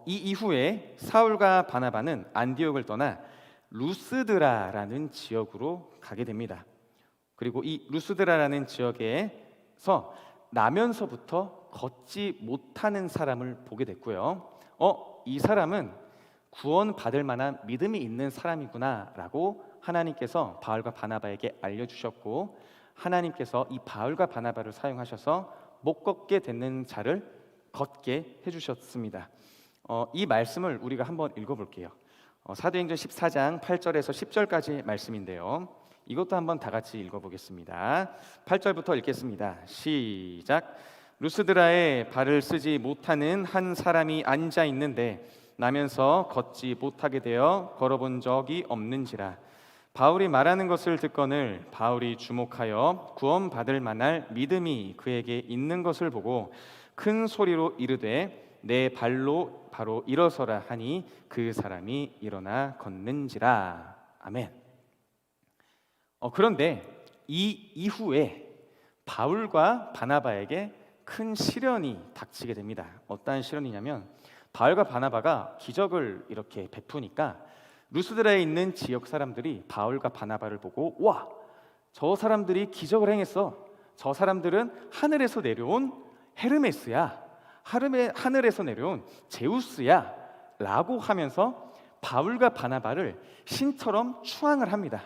[SPEAKER 6] 이 이후에 사울과 바나바는 안디옥을 떠나 루스드라라는 지역으로 가게 됩니다. 그리고 이 루스드라라는 지역에서 나면서부터 걷지 못하는 사람을 보게 됐고요. 이 사람은 구원받을 만한 믿음이 있는 사람이구나라고 하나님께서 바울과 바나바에게 알려주셨고 하나님께서 이 바울과 바나바를 사용하셔서 못 걷게 되는 자를 걷게 해주셨습니다. 이 말씀을 우리가 한번 읽어볼게요. 사도행전 14장 8절에서 10절까지 말씀인데요. 이것도 한번 다 같이 읽어보겠습니다. 8절부터 읽겠습니다. 시작. 루스드라에 발을 쓰지 못하는 한 사람이 앉아 있는데 나면서 걷지 못하게 되어 걸어본 적이 없는지라. 바울이 말하는 것을 듣거늘 바울이 주목하여 구원받을 만할 믿음이 그에게 있는 것을 보고 큰 소리로 이르되 내 발로 바로 일어서라 하니 그 사람이 일어나 걷는지라. 아멘. 그런데 이 이후에 바울과 바나바에게 큰 시련이 닥치게 됩니다. 어떠한 시련이냐면 바울과 바나바가 기적을 이렇게 베푸니까 루스드라에 있는 지역 사람들이 바울과 바나바를 보고 와, 저 사람들이 기적을 행했어. 저 사람들은 하늘에서 내려온 헤르메스야. 하늘에서 내려온 제우스야 라고 하면서 바울과 바나바를 신처럼 추앙을 합니다.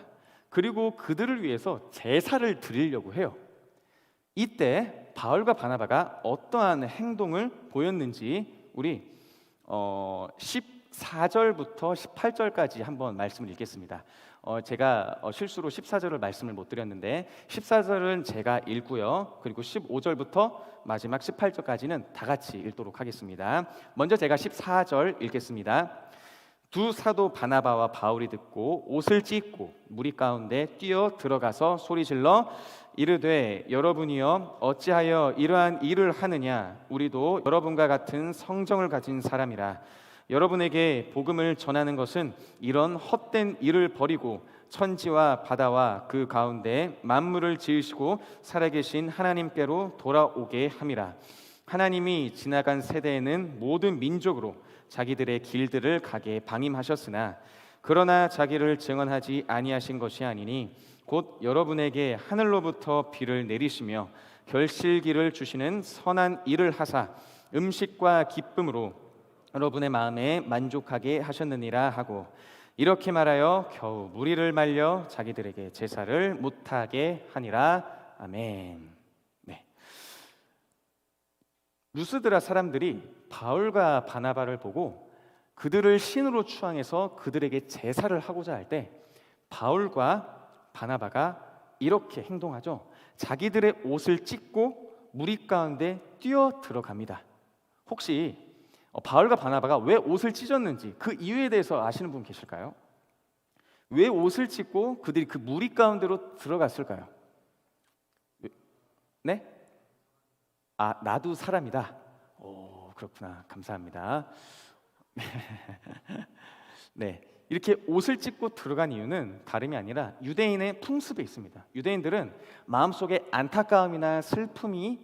[SPEAKER 6] 그리고 그들을 위해서 제사를 드리려고 해요. 이때 바울과 바나바가 어떠한 행동을 보였는지 우리 14절부터 18절까지 한번 말씀을 읽겠습니다. 제가 실수로 14절을 말씀을 못 드렸는데 14절은 제가 읽고요. 그리고 15절부터 마지막 18절까지는 다 같이 읽도록 하겠습니다. 먼저 제가 14절 읽겠습니다. 두 사도 바나바와 바울이 듣고 옷을 찢고 무리 가운데 뛰어 들어가서 소리질러 이르되 여러분이여 어찌하여 이러한 일을 하느냐. 우리도 여러분과 같은 성정을 가진 사람이라. 여러분에게 복음을 전하는 것은 이런 헛된 일을 버리고 천지와 바다와 그 가운데 만물을 지으시고 살아계신 하나님께로 돌아오게 함이라. 하나님이 지나간 세대에는 모든 민족으로 자기들의 길들을 가게 방임하셨으나 그러나 자기를 증언하지 아니하신 것이 아니니 곧 여러분에게 하늘로부터 비를 내리시며 결실기를 주시는 선한 일을 하사 음식과 기쁨으로 여러분의 마음에 만족하게 하셨느니라 하고 이렇게 말하여 겨우 무리를 말려 자기들에게 제사를 못하게 하니라. 아멘. 네. 루스드라 사람들이 바울과 바나바를 보고 그들을 신으로 추앙해서 그들에게 제사를 하고자 할 때 바울과 바나바가 이렇게 행동하죠. 자기들의 옷을 찢고 무리 가운데 뛰어 들어갑니다. 혹시 바울과 바나바가 왜 옷을 찢었는지 그 이유에 대해서 아시는 분 계실까요? 왜 옷을 찢고 그들이 그 무리 가운데로 들어갔을까요? 네? 아, 나도 사람이다. 오, 그렇구나. 감사합니다. 네, 이렇게 옷을 찢고 들어간 이유는 다름이 아니라 유대인의 풍습에 있습니다. 유대인들은 마음속에 안타까움이나 슬픔이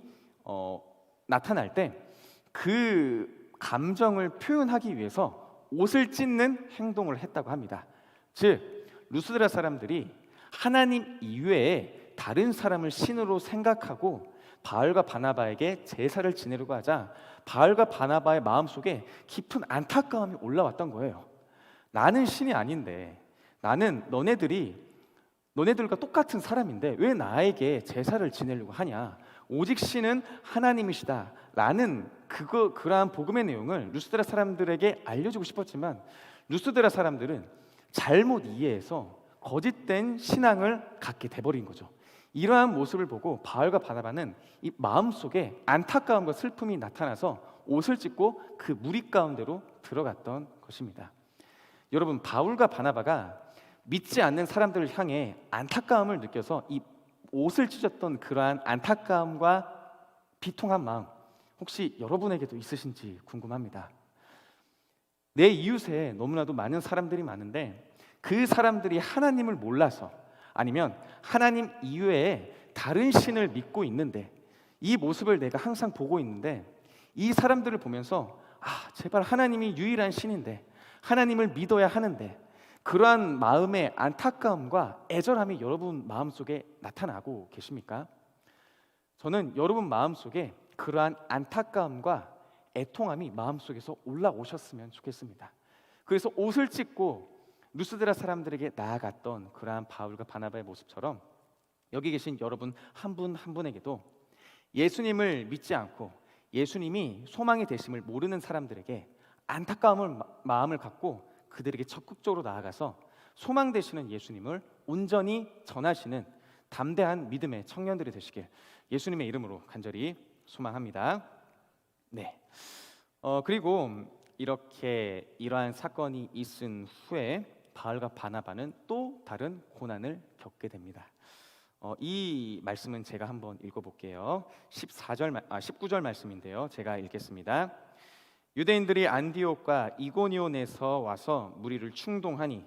[SPEAKER 6] 나타날 때 그 감정을 표현하기 위해서 옷을 찢는 행동을 했다고 합니다. 즉, 루스드라 사람들이 하나님 이외에 다른 사람을 신으로 생각하고 바울과 바나바에게 제사를 지내려고 하자 바울과 바나바의 마음속에 깊은 안타까움이 올라왔던 거예요. 나는 신이 아닌데, 나는 너네들과 똑같은 사람인데 왜 나에게 제사를 지내려고 하냐? 오직 신은 하나님이시다 라는 그러한 복음의 내용을 루스드라 사람들에게 알려주고 싶었지만 루스드라 사람들은 잘못 이해해서 거짓된 신앙을 갖게 돼버린 거죠. 이러한 모습을 보고 바울과 바나바는 이 마음속에 안타까움과 슬픔이 나타나서 옷을 찢고 그 무리 가운데로 들어갔던 것입니다. 여러분, 바울과 바나바가 믿지 않는 사람들을 향해 안타까움을 느껴서 이 옷을 찢었던 그러한 안타까움과 비통한 마음, 혹시 여러분에게도 있으신지 궁금합니다. 내 이웃에 너무나도 많은 사람들이 많은데 그 사람들이 하나님을 몰라서 아니면 하나님 이외에 다른 신을 믿고 있는데 이 모습을 내가 항상 보고 있는데 이 사람들을 보면서 제발 하나님이 유일한 신인데 하나님을 믿어야 하는데 그러한 마음의 안타까움과 애절함이 여러분 마음속에 나타나고 계십니까? 저는 여러분 마음속에 그러한 안타까움과 애통함이 마음속에서 올라오셨으면 좋겠습니다. 그래서 옷을 찢고 루스드라 사람들에게 나아갔던 그러한 바울과 바나바의 모습처럼 여기 계신 여러분 한 분 한 분에게도 예수님을 믿지 않고 예수님이 소망이 되심을 모르는 사람들에게 안타까움을 마음을 갖고 그들에게 적극적으로 나아가서 소망 되시는 예수님을 온전히 전하시는 담대한 믿음의 청년들이 되시길 예수님의 이름으로 간절히 소망합니다. 네. 그리고 이렇게 이러한 사건이 있은 후에 바울과 바나바는 또 다른 고난을 겪게 됩니다. 이 말씀은 제가 한번 읽어볼게요. 19절 말씀인데요. 제가 읽겠습니다. 유대인들이 안디옥과 이고니온에서 와서 무리를 충동하니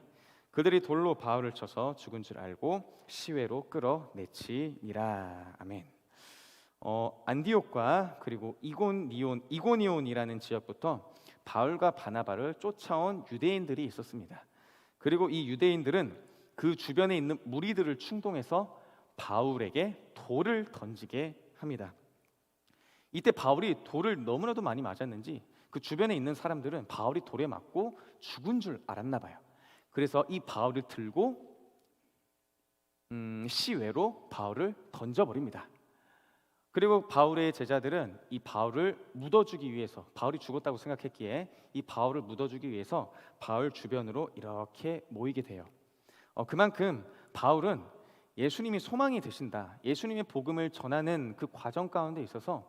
[SPEAKER 6] 그들이 돌로 바울을 쳐서 죽은 줄 알고 시외로 끌어내치니라. 아멘. 안디옥과 그리고 이고니온이라는 지역부터 바울과 바나바를 쫓아온 유대인들이 있었습니다. 그리고 이 유대인들은 그 주변에 있는 무리들을 충동해서 바울에게 돌을 던지게 합니다. 이때 바울이 돌을 너무나도 많이 맞았는지 그 주변에 있는 사람들은 바울이 돌에 맞고 죽은 줄 알았나 봐요. 그래서 이 바울을 들고 시외로 바울을 던져버립니다. 그리고 바울의 제자들은 이 바울을 묻어주기 위해서, 바울이 죽었다고 생각했기에 이 바울을 묻어주기 위해서 바울 주변으로 이렇게 모이게 돼요. 그만큼 바울은 예수님이 소망이 되신다, 예수님의 복음을 전하는 그 과정 가운데 있어서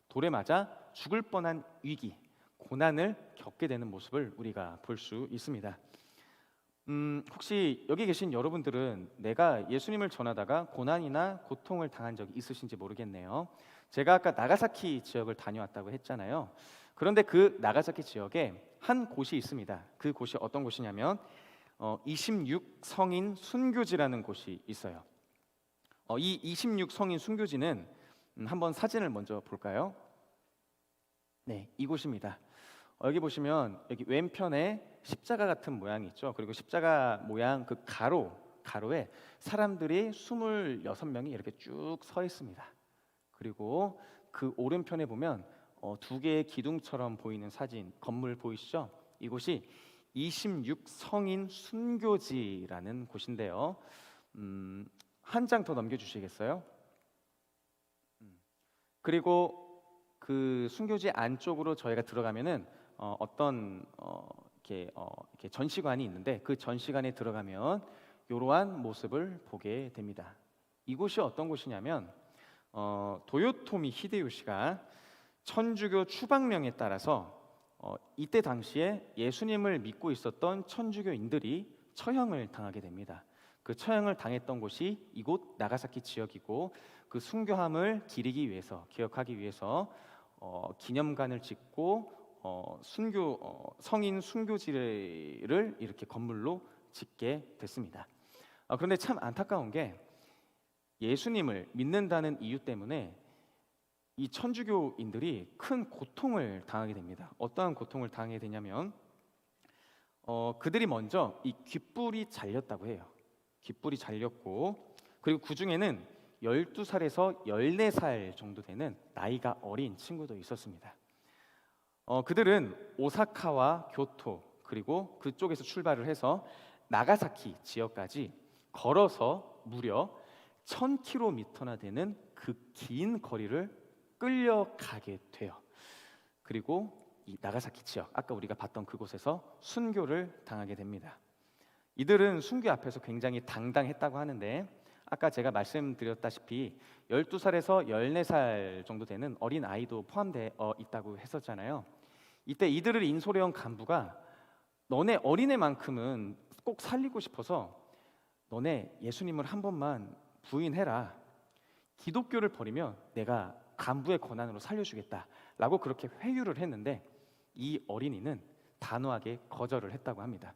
[SPEAKER 6] 돌에 맞아 죽을 뻔한 위기, 고난을 겪게 되는 모습을 우리가 볼 수 있습니다. 혹시 여기 계신 여러분들은 내가 예수님을 전하다가 고난이나 고통을 당한 적이 있으신지 모르겠네요. 제가 아까 나가사키 지역을 다녀왔다고 했잖아요. 그런데 그 나가사키 지역에 한 곳이 있습니다. 그 곳이 어떤 곳이냐면 26성인 순교지라는 곳이 있어요. 이 26성인 순교지는 한번 사진을 먼저 볼까요? 네, 이곳입니다. 여기 보시면 여기 왼편에 십자가 같은 모양이 있죠. 그리고 십자가 모양 그 가로에 사람들이 26명이 이렇게 쭉 서 있습니다. 그리고 그 오른편에 보면 두 개의 기둥처럼 보이는 사진, 건물 보이시죠? 이곳이 26성인 순교지라는 곳인데요. 한 장 더 넘겨주시겠어요? 그리고 그 순교지 안쪽으로 저희가 들어가면은 어떤 이렇게 전시관이 있는데 그 전시관에 들어가면 이러한 모습을 보게 됩니다. 이곳이 어떤 곳이냐면 도요토미 히데요시가 천주교 추방령에 따라서 이때 당시에 예수님을 믿고 있었던 천주교인들이 처형을 당하게 됩니다. 그 처형을 당했던 곳이 이곳 나가사키 지역이고 그 순교함을 기리기 위해서, 기억하기 위해서 기념관을 짓고 성인 순교지를 이렇게 건물로 짓게 됐습니다. 그런데 참 안타까운 게 예수님을 믿는다는 이유 때문에 이 천주교인들이 큰 고통을 당하게 됩니다. 어떠한 고통을 당하게 되냐면 그들이 먼저 이 귓불이 잘렸다고 해요. 귓불이 잘렸고, 그리고 그 중에는 12살에서 14살 정도 되는 나이가 어린 친구도 있었습니다. 그들은 오사카와 교토 그리고 그쪽에서 출발을 해서 나가사키 지역까지 걸어서 무려 1000km나 되는 그 긴 거리를 끌려가게 돼요. 그리고 이 나가사키 지역, 아까 우리가 봤던 그곳에서 순교를 당하게 됩니다. 이들은 순교 앞에서 굉장히 당당했다고 하는데, 아까 제가 말씀드렸다시피 12살에서 14살 정도 되는 어린 아이도 포함되어 있다고 했었잖아요. 이때 이들을 인솔해온 간부가 너네 어린애만큼은 꼭 살리고 싶어서 너네 예수님을 한 번만 부인해라. 기독교를 버리면 내가 간부의 권한으로 살려주겠다라고 그렇게 회유를 했는데 이 어린이는 단호하게 거절을 했다고 합니다.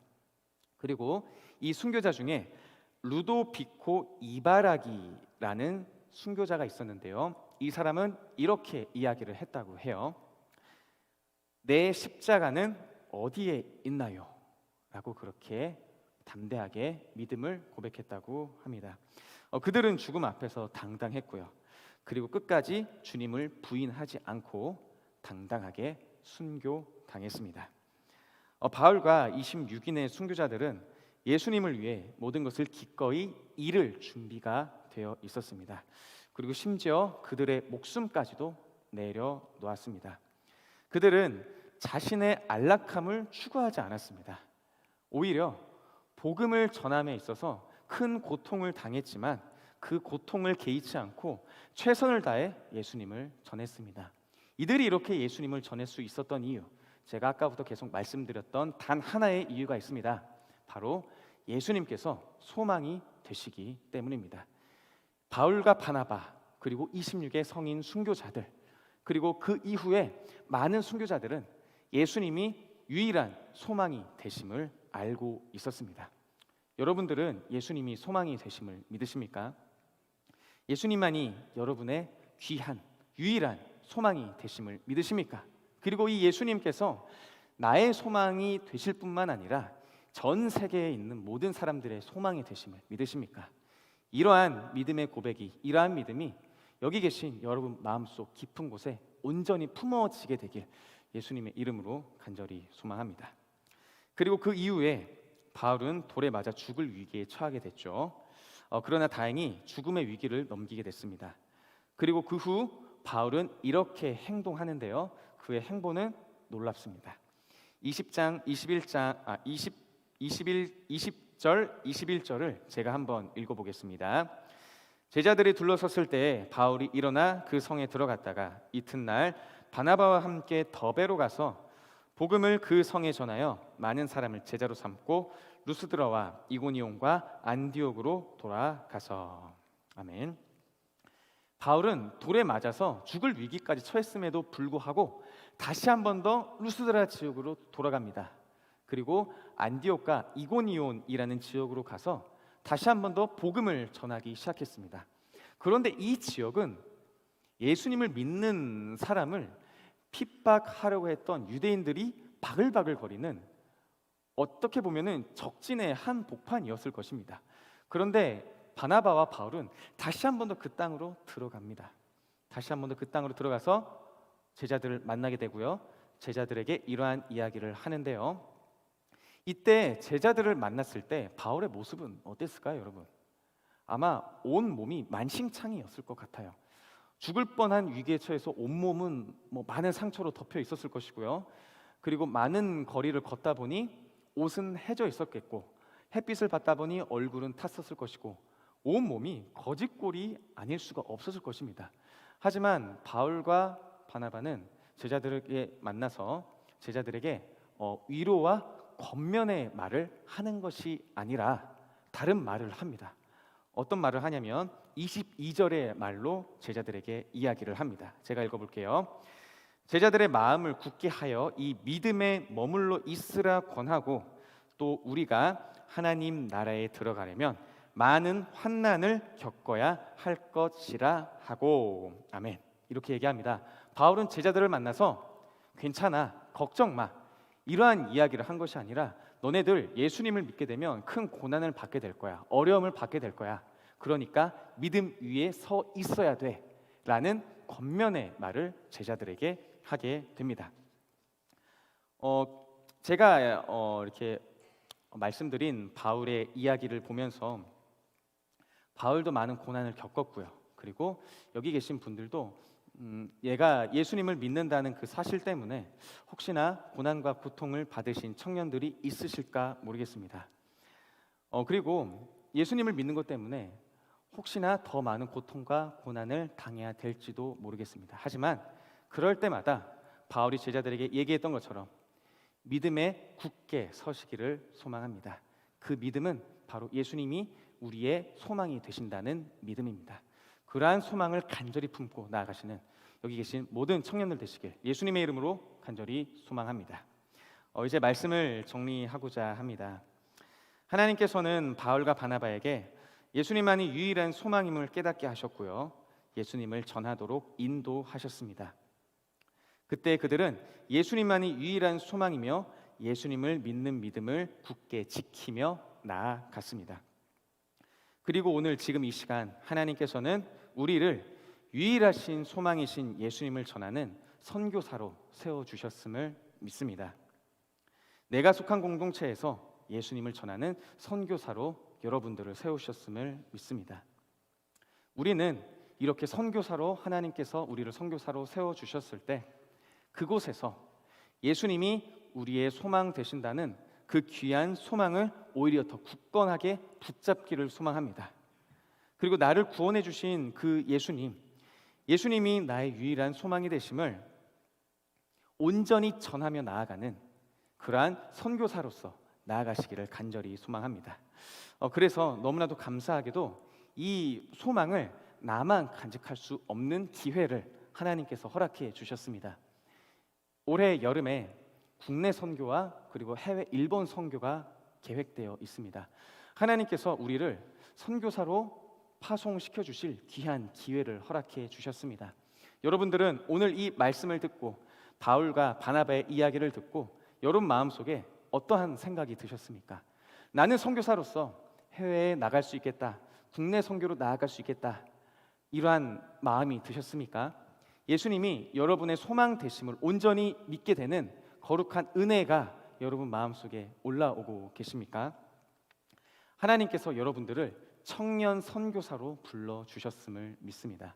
[SPEAKER 6] 그리고 이 순교자 중에 루도비코 이바라기라는 순교자가 있었는데요. 이 사람은 이렇게 이야기를 했다고 해요. 내 십자가는 어디에 있나요? 라고 그렇게 담대하게 믿음을 고백했다고 합니다. 그들은 죽음 앞에서 당당했고요. 그리고 끝까지 주님을 부인하지 않고 당당하게 순교당했습니다. 바울과 26인의 순교자들은 예수님을 위해 모든 것을 기꺼이 잃을 준비가 되어 있었습니다. 그리고 심지어 그들의 목숨까지도 내려놓았습니다. 그들은 자신의 안락함을 추구하지 않았습니다. 오히려 복음을 전함에 있어서 큰 고통을 당했지만 그 고통을 개의치 않고 최선을 다해 예수님을 전했습니다. 이들이 이렇게 예수님을 전할 수 있었던 이유, 제가 아까부터 계속 말씀드렸던 단 하나의 이유가 있습니다. 바로 예수님께서 소망이 되시기 때문입니다. 바울과 바나바 그리고 26의 성인 순교자들, 그리고 그 이후에 많은 순교자들은 예수님이 유일한 소망이 되심을 알고 있었습니다. 여러분들은 예수님이 소망이 되심을 믿으십니까? 예수님만이 여러분의 귀한 유일한 소망이 되심을 믿으십니까? 그리고 이 예수님께서 나의 소망이 되실 뿐만 아니라 전 세계에 있는 모든 사람들의 소망이 되심을 믿으십니까? 이러한 믿음의 고백이, 이러한 믿음이 여기 계신 여러분 마음속 깊은 곳에 온전히 품어지게 되길 예수님의 이름으로 간절히 소망합니다. 그리고 그 이후에 바울은 돌에 맞아 죽을 위기에 처하게 됐죠. 그러나 다행히 죽음의 위기를 넘기게 됐습니다. 그리고 그 후 바울은 이렇게 행동하는데요. 그의 행보는 놀랍습니다. 20절 21절을 제가 한번 읽어보겠습니다. 제자들이 둘러섰을 때 바울이 일어나 그 성에 들어갔다가 이튿날 바나바와 함께 더베로 가서 복음을 그 성에 전하여 많은 사람을 제자로 삼고 루스드라와 이고니온과 안디옥으로 돌아가서. 아멘. 바울은 돌에 맞아서 죽을 위기까지 처했음에도 불구하고 다시 한 번 더 루스드라 지역으로 돌아갑니다. 그리고 안디옥과 이고니온이라는 지역으로 가서 다시 한 번 더 복음을 전하기 시작했습니다. 그런데 이 지역은 예수님을 믿는 사람을 핍박하려고 했던 유대인들이 바글바글 거리는, 어떻게 보면은 적진의 한 복판이었을 것입니다. 그런데 바나바와 바울은 다시 한 번 더 그 땅으로 들어갑니다. 다시 한 번 더 그 땅으로 들어가서 제자들을 만나게 되고요. 제자들에게 이러한 이야기를 하는데요. 이때 제자들을 만났을 때 바울의 모습은 어땠을까요, 여러분? 아마 온 몸이 만신창이었을 것 같아요. 죽을 뻔한 위기에 처해서 온몸은 많은 상처로 덮여 있었을 것이고요. 그리고 많은 거리를 걷다 보니 옷은 해져 있었겠고 햇빛을 받다 보니 얼굴은 탔었을 것이고 온몸이 거짓골이 아닐 수가 없었을 것입니다. 하지만 바울과 바나바는 제자들에게 만나서 제자들에게 위로와 권면의 말을 하는 것이 아니라 다른 말을 합니다. 어떤 말을 하냐면 22절의 말로 제자들에게 이야기를 합니다. 제가 읽어볼게요. 제자들의 마음을 굳게 하여 이 믿음에 머물러 있으라 권하고 또 우리가 하나님 나라에 들어가려면 많은 환난을 겪어야 할 것이라 하고. 아멘. 이렇게 얘기합니다. 바울은 제자들을 만나서 괜찮아, 걱정 마, 이러한 이야기를 한 것이 아니라 너네들 예수님을 믿게 되면 큰 고난을 받게 될 거야, 어려움을 받게 될 거야. 그러니까 믿음 위에 서 있어야 돼 라는 권면의 말을 제자들에게 하게 됩니다. 제가 이렇게 말씀드린 바울의 이야기를 보면서 바울도 많은 고난을 겪었고요. 그리고 여기 계신 분들도 얘가 예수님을 믿는다는 그 사실 때문에 혹시나 고난과 고통을 받으신 청년들이 있으실까 모르겠습니다. 그리고 예수님을 믿는 것 때문에 혹시나 더 많은 고통과 고난을 당해야 될지도 모르겠습니다. 하지만 그럴 때마다 바울이 제자들에게 얘기했던 것처럼 믿음에 굳게 서시기를 소망합니다. 그 믿음은 바로 예수님이 우리의 소망이 되신다는 믿음입니다. 그러한 소망을 간절히 품고 나아가시는 여기 계신 모든 청년들 되시길 예수님의 이름으로 간절히 소망합니다. 이제 말씀을 정리하고자 합니다. 하나님께서는 바울과 바나바에게 예수님만이 유일한 소망임을 깨닫게 하셨고요, 예수님을 전하도록 인도하셨습니다. 그때 그들은 예수님만이 유일한 소망이며 예수님을 믿는 믿음을 굳게 지키며 나아갔습니다. 그리고 오늘 지금 이 시간 하나님께서는 우리를 유일하신 소망이신 예수님을 전하는 선교사로 세워주셨음을 믿습니다. 내가 속한 공동체에서 예수님을 전하는 선교사로 여러분들을 세우셨음을 믿습니다. 우리는 이렇게 선교사로 하나님께서 우리를 선교사로 세워주셨을 때 그곳에서 예수님이 우리의 소망 되신다는 그 귀한 소망을 오히려 더 굳건하게 붙잡기를 소망합니다. 그리고 나를 구원해 주신 그 예수님이 나의 유일한 소망이 되심을 온전히 전하며 나아가는 그러한 선교사로서 나아가시기를 간절히 소망합니다. 그래서 너무나도 감사하게도 이 소망을 나만 간직할 수 없는 기회를 하나님께서 허락해 주셨습니다. 올해 여름에 국내 선교와 그리고 해외 일본 선교가 계획되어 있습니다. 하나님께서 우리를 선교사로 파송시켜 주실 귀한 기회를 허락해 주셨습니다. 여러분들은 오늘 이 말씀을 듣고 바울과 바나바의 이야기를 듣고 여러분 마음속에 어떠한 생각이 드셨습니까? 나는 선교사로서 해외에 나갈 수 있겠다, 국내 선교로 나아갈 수 있겠다, 이러한 마음이 드셨습니까? 예수님이 여러분의 소망 되심을 온전히 믿게 되는 거룩한 은혜가 여러분 마음속에 올라오고 계십니까? 하나님께서 여러분들을 청년 선교사로 불러주셨음을 믿습니다.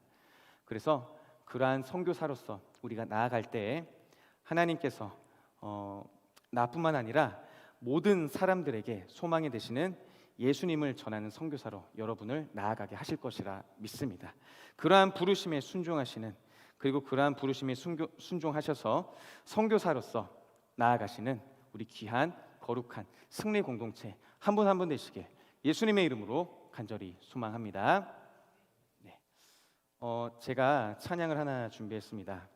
[SPEAKER 6] 그래서 그러한 선교사로서 우리가 나아갈 때에 하나님께서 나뿐만 아니라 모든 사람들에게 소망이 되시는 예수님을 전하는 선교사로 여러분을 나아가게 하실 것이라 믿습니다. 그러한 부르심에 순종하시는, 그리고 그러한 부르심에 순종하셔서 선교사로서 나아가시는 우리 귀한 거룩한 승리 공동체 한 분 한 분 되시길 예수님의 이름으로 간절히 소망합니다. 네. 제가 찬양을 하나 준비했습니다.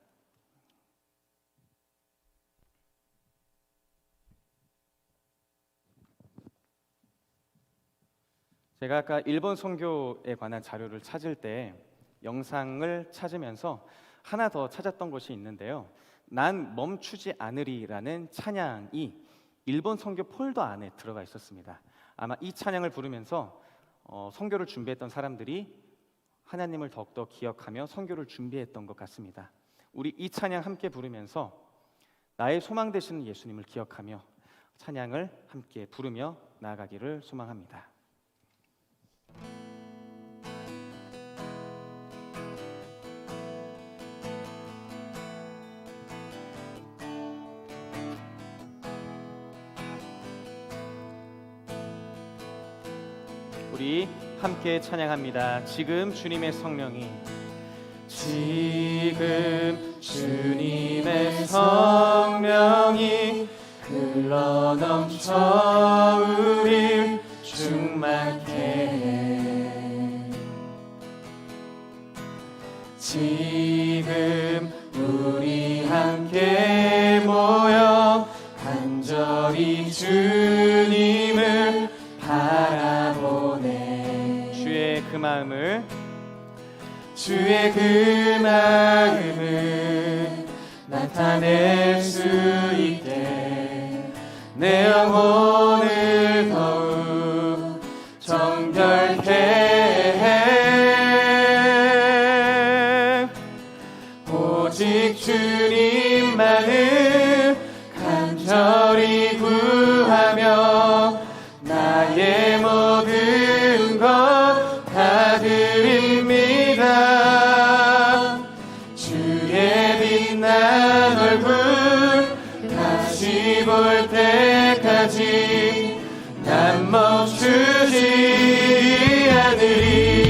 [SPEAKER 6] 제가 아까 일본 선교에 관한 자료를 찾을 때 영상을 찾으면서 하나 더 찾았던 것이 있는데요. 난 멈추지 않으리라는 찬양이 일본 선교 폴더 안에 들어가 있었습니다. 아마 이 찬양을 부르면서 선교를 준비했던 사람들이 하나님을 더욱더 기억하며 선교를 준비했던 것 같습니다. 우리 이 찬양 함께 부르면서 나의 소망 되시는 예수님을 기억하며 찬양을 함께 부르며 나아가기를 소망합니다. 우리 함께 찬양합니다. 지금 주님의 성령이 흘러넘쳐 우릴 충만케 해. 지금 우리 함께 모여 간절히 주님을 바라보네. 주의 그 마음을 나타낼 수 있게 내 영혼을 더욱 정결케 해. 오직 주님만을 간절히 구하며 나의 모든 것 다 드립니다. 주의 빛난 얼굴 다시 볼 때까지 난 멈추지 않으리.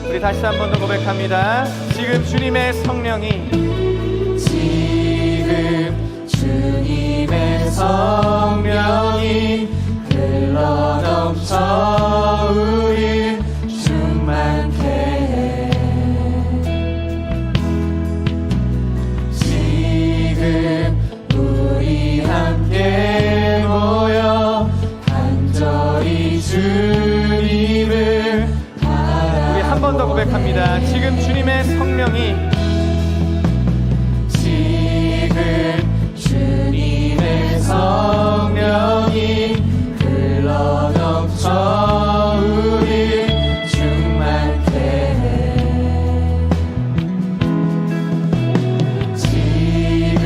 [SPEAKER 6] 우리 다시 한 번 더 고백합니다. 지금 주님의 성령이 흘러넘쳐 우릴 충만케 해. 지금 우리 함께 모여 간절히 주님을 바라보네. 우리 한 번 더 고백합니다. 지금 주님의 성령이 흘러넘쳐 우리 충만케 해. 지금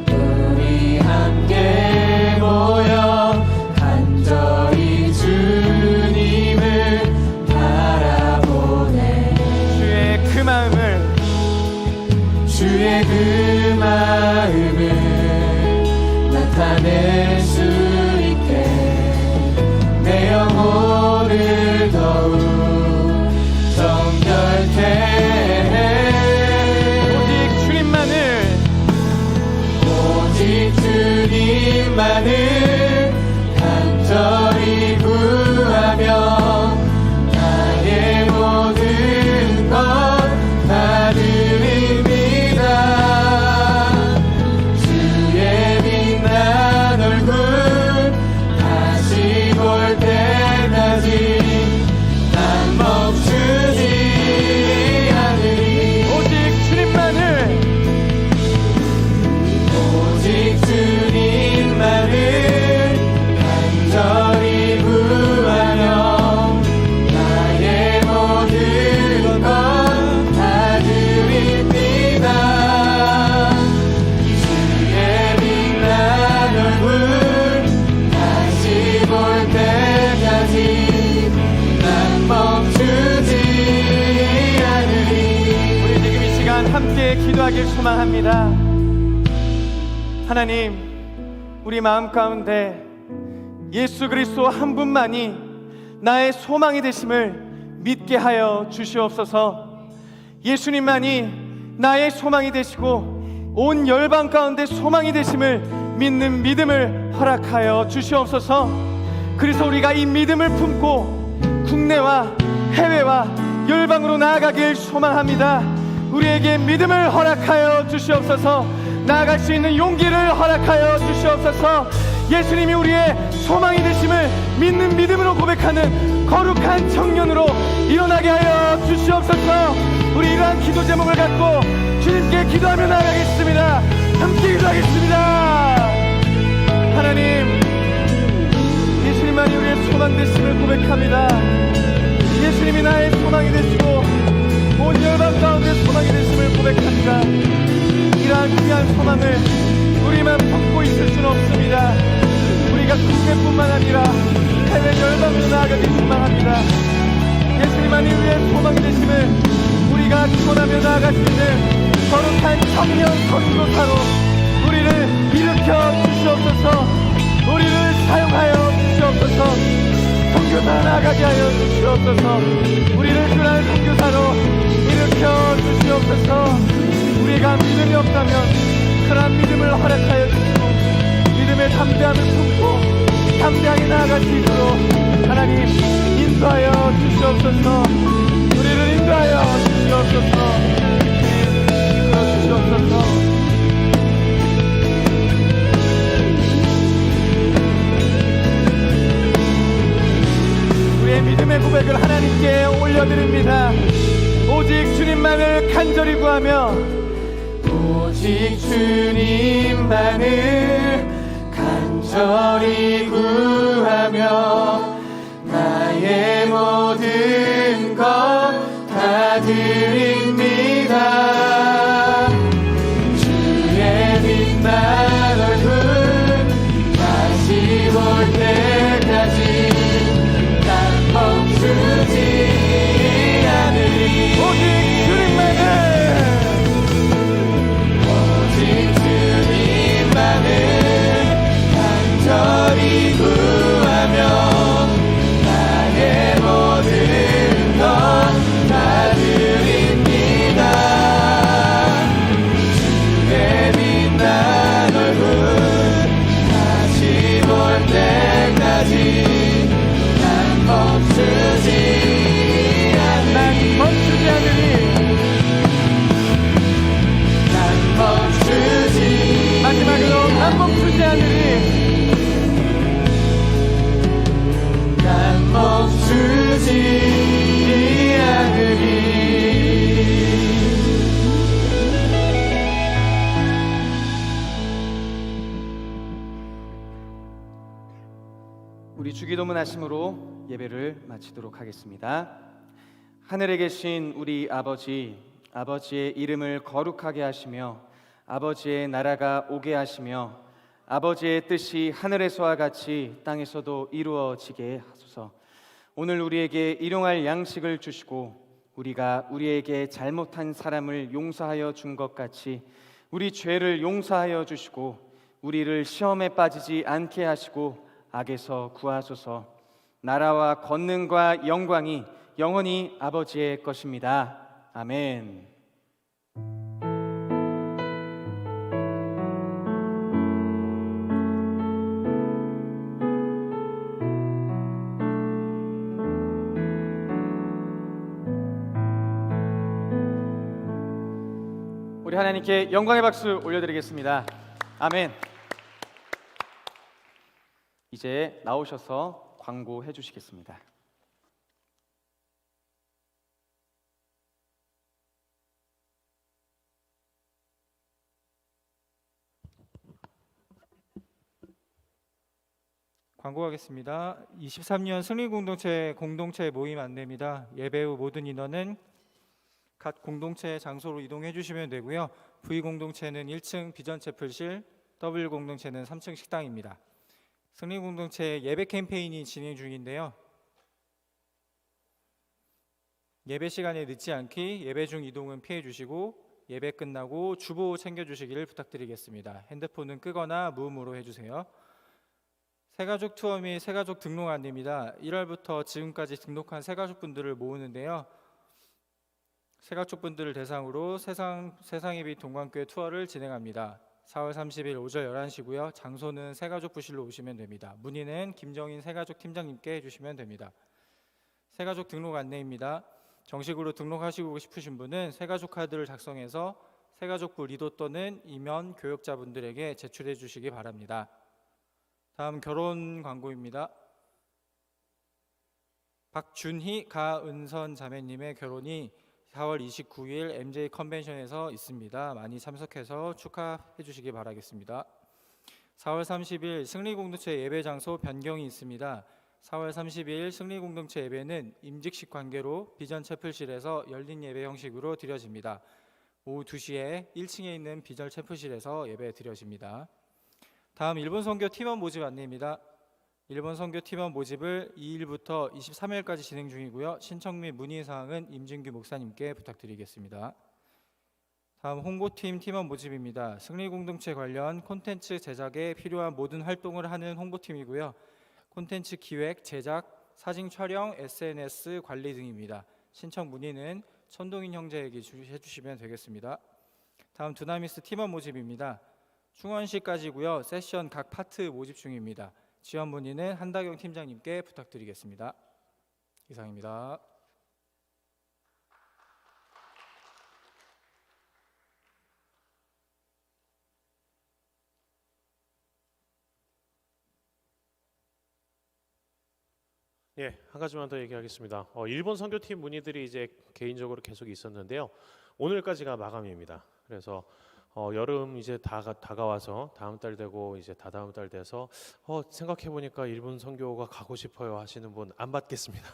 [SPEAKER 6] 우리 함께 모여 간절히 주님을 바라보네. 주의 그 마음을 나타낼 수 있게 내 영혼을 더욱 정결케 해. 오직 주님만을 간절히 구하며 나의 모든 것 다 드립니다. 주의 빛난 얼굴 다시 볼 때까지 난 멈추지 않으리. 오직 주님만을 간절히 구하며 나의 모든 것 다 드립니다. 주의 빛난 얼굴 다시 볼 때까지 난 멈추지 않으리. 우리 지금 이 시간 함께 기도하길 소망합니다. 하나님, 우리 마음 가운데 예수 그리스도 한 분만이 나의 소망이 되심을 믿게 하여 주시옵소서. 예수님만이 나의 소망이 되시고 온 열방 가운데 소망이 되심을 믿는 믿음을 허락하여 주시옵소서. 그래서 우리가 이 믿음을 품고 국내와 해외와 열방으로 나아가길 소망합니다. 우리에게 믿음을 허락하여 주시옵소서. 나아갈 수 있는 용기를 허락하여 주시옵소서. 예수님이 우리의 소망이 되심을 믿는 믿음으로 고백하는 거룩한 청년으로 일어나게 하여 주시옵소서. 우리 이러한 기도 제목을 갖고 주님께 기도하며 나아가겠습니다. 함께 기도하겠습니다. 하나님, 예수님만이 우리의 소망 되심을 고백합니다. 예수님이 나의 소망이 되시고 온 열방 가운데 소망이 되심을 고백합니다. 이러한 귀한 소망을 우리만 품고 있을 수는 없습니다. 우리가 국내뿐만 아니라 해외 열방으로 나아가길 소망합니다. 예수님만이 우리의 소망이 되심을 우리가 전하며 나아갈 수 있는 거룩한 청년 선교사로 우리를 일으켜 주시옵소서. 우리를 사용하여 주시옵소서. 선교사 나아가게 하여 주시옵소서. 우리를 그날 선교사로 일으켜 주시옵소서. 우리가 믿음이 없다면 그런 믿음을 허락하여 주시고 믿음의 담대함을 품고
[SPEAKER 3] 담대하게 나아갈 수 있도록 하나님 인도하여 주시옵소서. 우리를 인도하여 주시옵소서. 이끌어 주시옵소서. 우리의 믿음의 고백을 하나님께 올려드립니다. 오직 주님만을 간절히 구하며,
[SPEAKER 2] 오직 주님만을 간절히 구하며 나의 모든 것 다 드립니다. 주의 빛난 얼굴 다시 볼 때까지 난 멈추지 않으리.
[SPEAKER 3] 오직 주님만을
[SPEAKER 2] 간절히 구하며 나의 모든 것 다 드립니다. 주의 빛난 얼굴 다시 볼 때까지 난 멈추지 않으리. 난 멈추지.
[SPEAKER 3] 마지막으로 난 멈추지 않으리.
[SPEAKER 2] 난 멈추지 않으리.
[SPEAKER 6] 우리 주기도문 하심으로 예배를 마치도록 하겠습니다. 하늘에 계신 우리 아버지, 아버지의 이름을 거룩하게 하시며 아버지의 나라가 오게 하시며 아버지의 뜻이 하늘에서와 같이 땅에서도 이루어지게 하소서. 오늘 우리에게 일용할 양식을 주시고 우리가 우리에게 잘못한 사람을 용서하여 준 것 같이 우리 죄를 용서하여 주시고 우리를 시험에 빠지지 않게 하시고 악에서 구하소서. 나라와 권능과 영광이 영원히 아버지의 것입니다. 아멘. 우리 하나님께 영광의 박수 올려드리겠습니다. 아멘. 이제 나오셔서 광고해 주시겠습니다.
[SPEAKER 7] 광고하겠습니다. 23년 승리공동체 모임 안내입니다. 예배 후 모든 인원은 각 공동체 장소로 이동해 주시면 되고요. V 공동체는 1층 비전 채플실, W 공동체는 3층 식당입니다. 승리공동체 예배 캠페인이 진행 중인데요. 예배 시간에 늦지 않기, 예배 중 이동은 피해 주시고 예배 끝나고 주보 챙겨 주시기를 부탁드리겠습니다. 핸드폰은 끄거나 무음으로 해주세요. 새가족 투어 및 새가족 등록 안내입니다. 1월부터 지금까지 등록한 새가족분들을 모으는데요. 새가족분들을 대상으로 세상의 빛 동관교회 투어를 진행합니다. 4월 30일 오전 11시고요. 장소는 새가족 부실로 오시면 됩니다. 문의는 김정인 새가족 팀장님께 해주시면 됩니다. 새가족 등록 안내입니다. 정식으로 등록하시고 싶으신 분은 새가족 카드를 작성해서 새가족부 리더 또는 이면 교역자분들에게 제출해 주시기 바랍니다. 다음 결혼 광고입니다. 박준희, 가은선 자매님의 결혼이 4월 29일 MJ 컨벤션에서 있습니다. 많이 참석해서 축하해 주시기 바라겠습니다. 4월 30일 승리공동체 예배 장소 변경이 있습니다. 4월 30일 승리공동체 예배는 임직식 관계로 비전 채플실에서 열린 예배 형식으로 드려집니다. 오후 2시에 1층에 있는 비전 채플실에서 예배 드려집니다. 다음 일본 선교 팀원 모집 안내입니다. 일본 선교 팀원 모집을 2일부터 23일까지 진행 중이고요. 신청 및 문의 사항은 임진규 목사님께 부탁드리겠습니다. 다음 홍보팀 팀원 모집입니다. 승리공동체 관련 콘텐츠 제작에 필요한 모든 활동을 하는 홍보팀이고요. 콘텐츠 기획, 제작, 사진 촬영, SNS 관리 등입니다. 신청 문의는 천동인 형제에게 해주시면 되겠습니다. 다음 두나미스 팀원 모집입니다. 충원시까지고요. 세션 각 파트 모집 중입니다. 지원 문의는 한다경 팀장님께 부탁드리겠습니다. 이상입니다.
[SPEAKER 5] 예, 한 가지만 더 얘기하겠습니다. 일본 선교팀 문의들이 이제 개인적으로 계속 있었는데요. 오늘까지가 마감입니다. 그래서 여름 이제 다가와서 다음 달 되고 이제 다다음 달 돼서 생각해 보니까 일본 선교가 가고 싶어요 하시는 분 안 받겠습니다.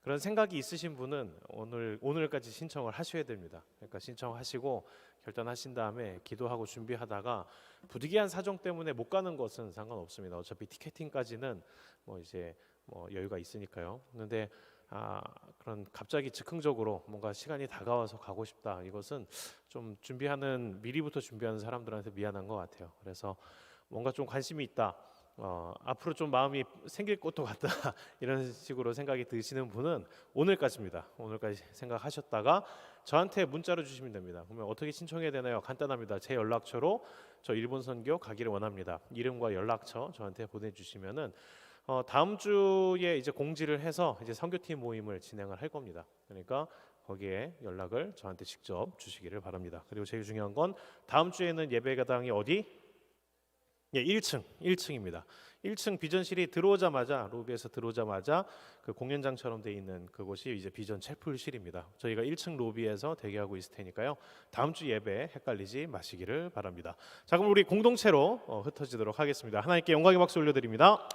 [SPEAKER 5] 그런 생각이 있으신 분은 오늘까지 신청을 하셔야 됩니다. 그러니까 신청하시고 결단하신 다음에 기도하고 준비하다가 부득이한 사정 때문에 못 가는 것은 상관없습니다. 어차피 티켓팅까지는 이제 여유가 있으니까요. 그런데 그런 갑자기 즉흥적으로 뭔가 시간이 다가와서 가고 싶다, 이것은 좀 미리부터 준비하는 사람들한테 미안한 것 같아요. 그래서 뭔가 좀 관심이 있다, 앞으로 좀 마음이 생길 것도 같다 이런 식으로 생각이 드시는 분은 오늘까지입니다. 오늘까지 생각하셨다가 저한테 문자로 주시면 됩니다. 그러면 어떻게 신청해야 되나요? 간단합니다. 제 연락처로 저 일본 선교 가기를 원합니다. 이름과 연락처 저한테 보내주시면은 다음 주에 이제 공지를 해서 이제 선교팀 모임을 진행을 할 겁니다. 그러니까 거기에 연락을 저한테 직접 주시기를 바랍니다. 그리고 제일 중요한 건 다음 주에는 예배가당이 어디? 예, 1층입니다. 1층 비전실이 들어오자마자, 로비에서 들어오자마자 그 공연장처럼 돼 있는 그곳이 이제 비전 채플실입니다. 저희가 1층 로비에서 대기하고 있을 테니까요. 다음 주 예배 헷갈리지 마시기를 바랍니다. 자, 그럼 우리 공동체로 흩어지도록 하겠습니다. 하나님께 영광의 박수 올려드립니다.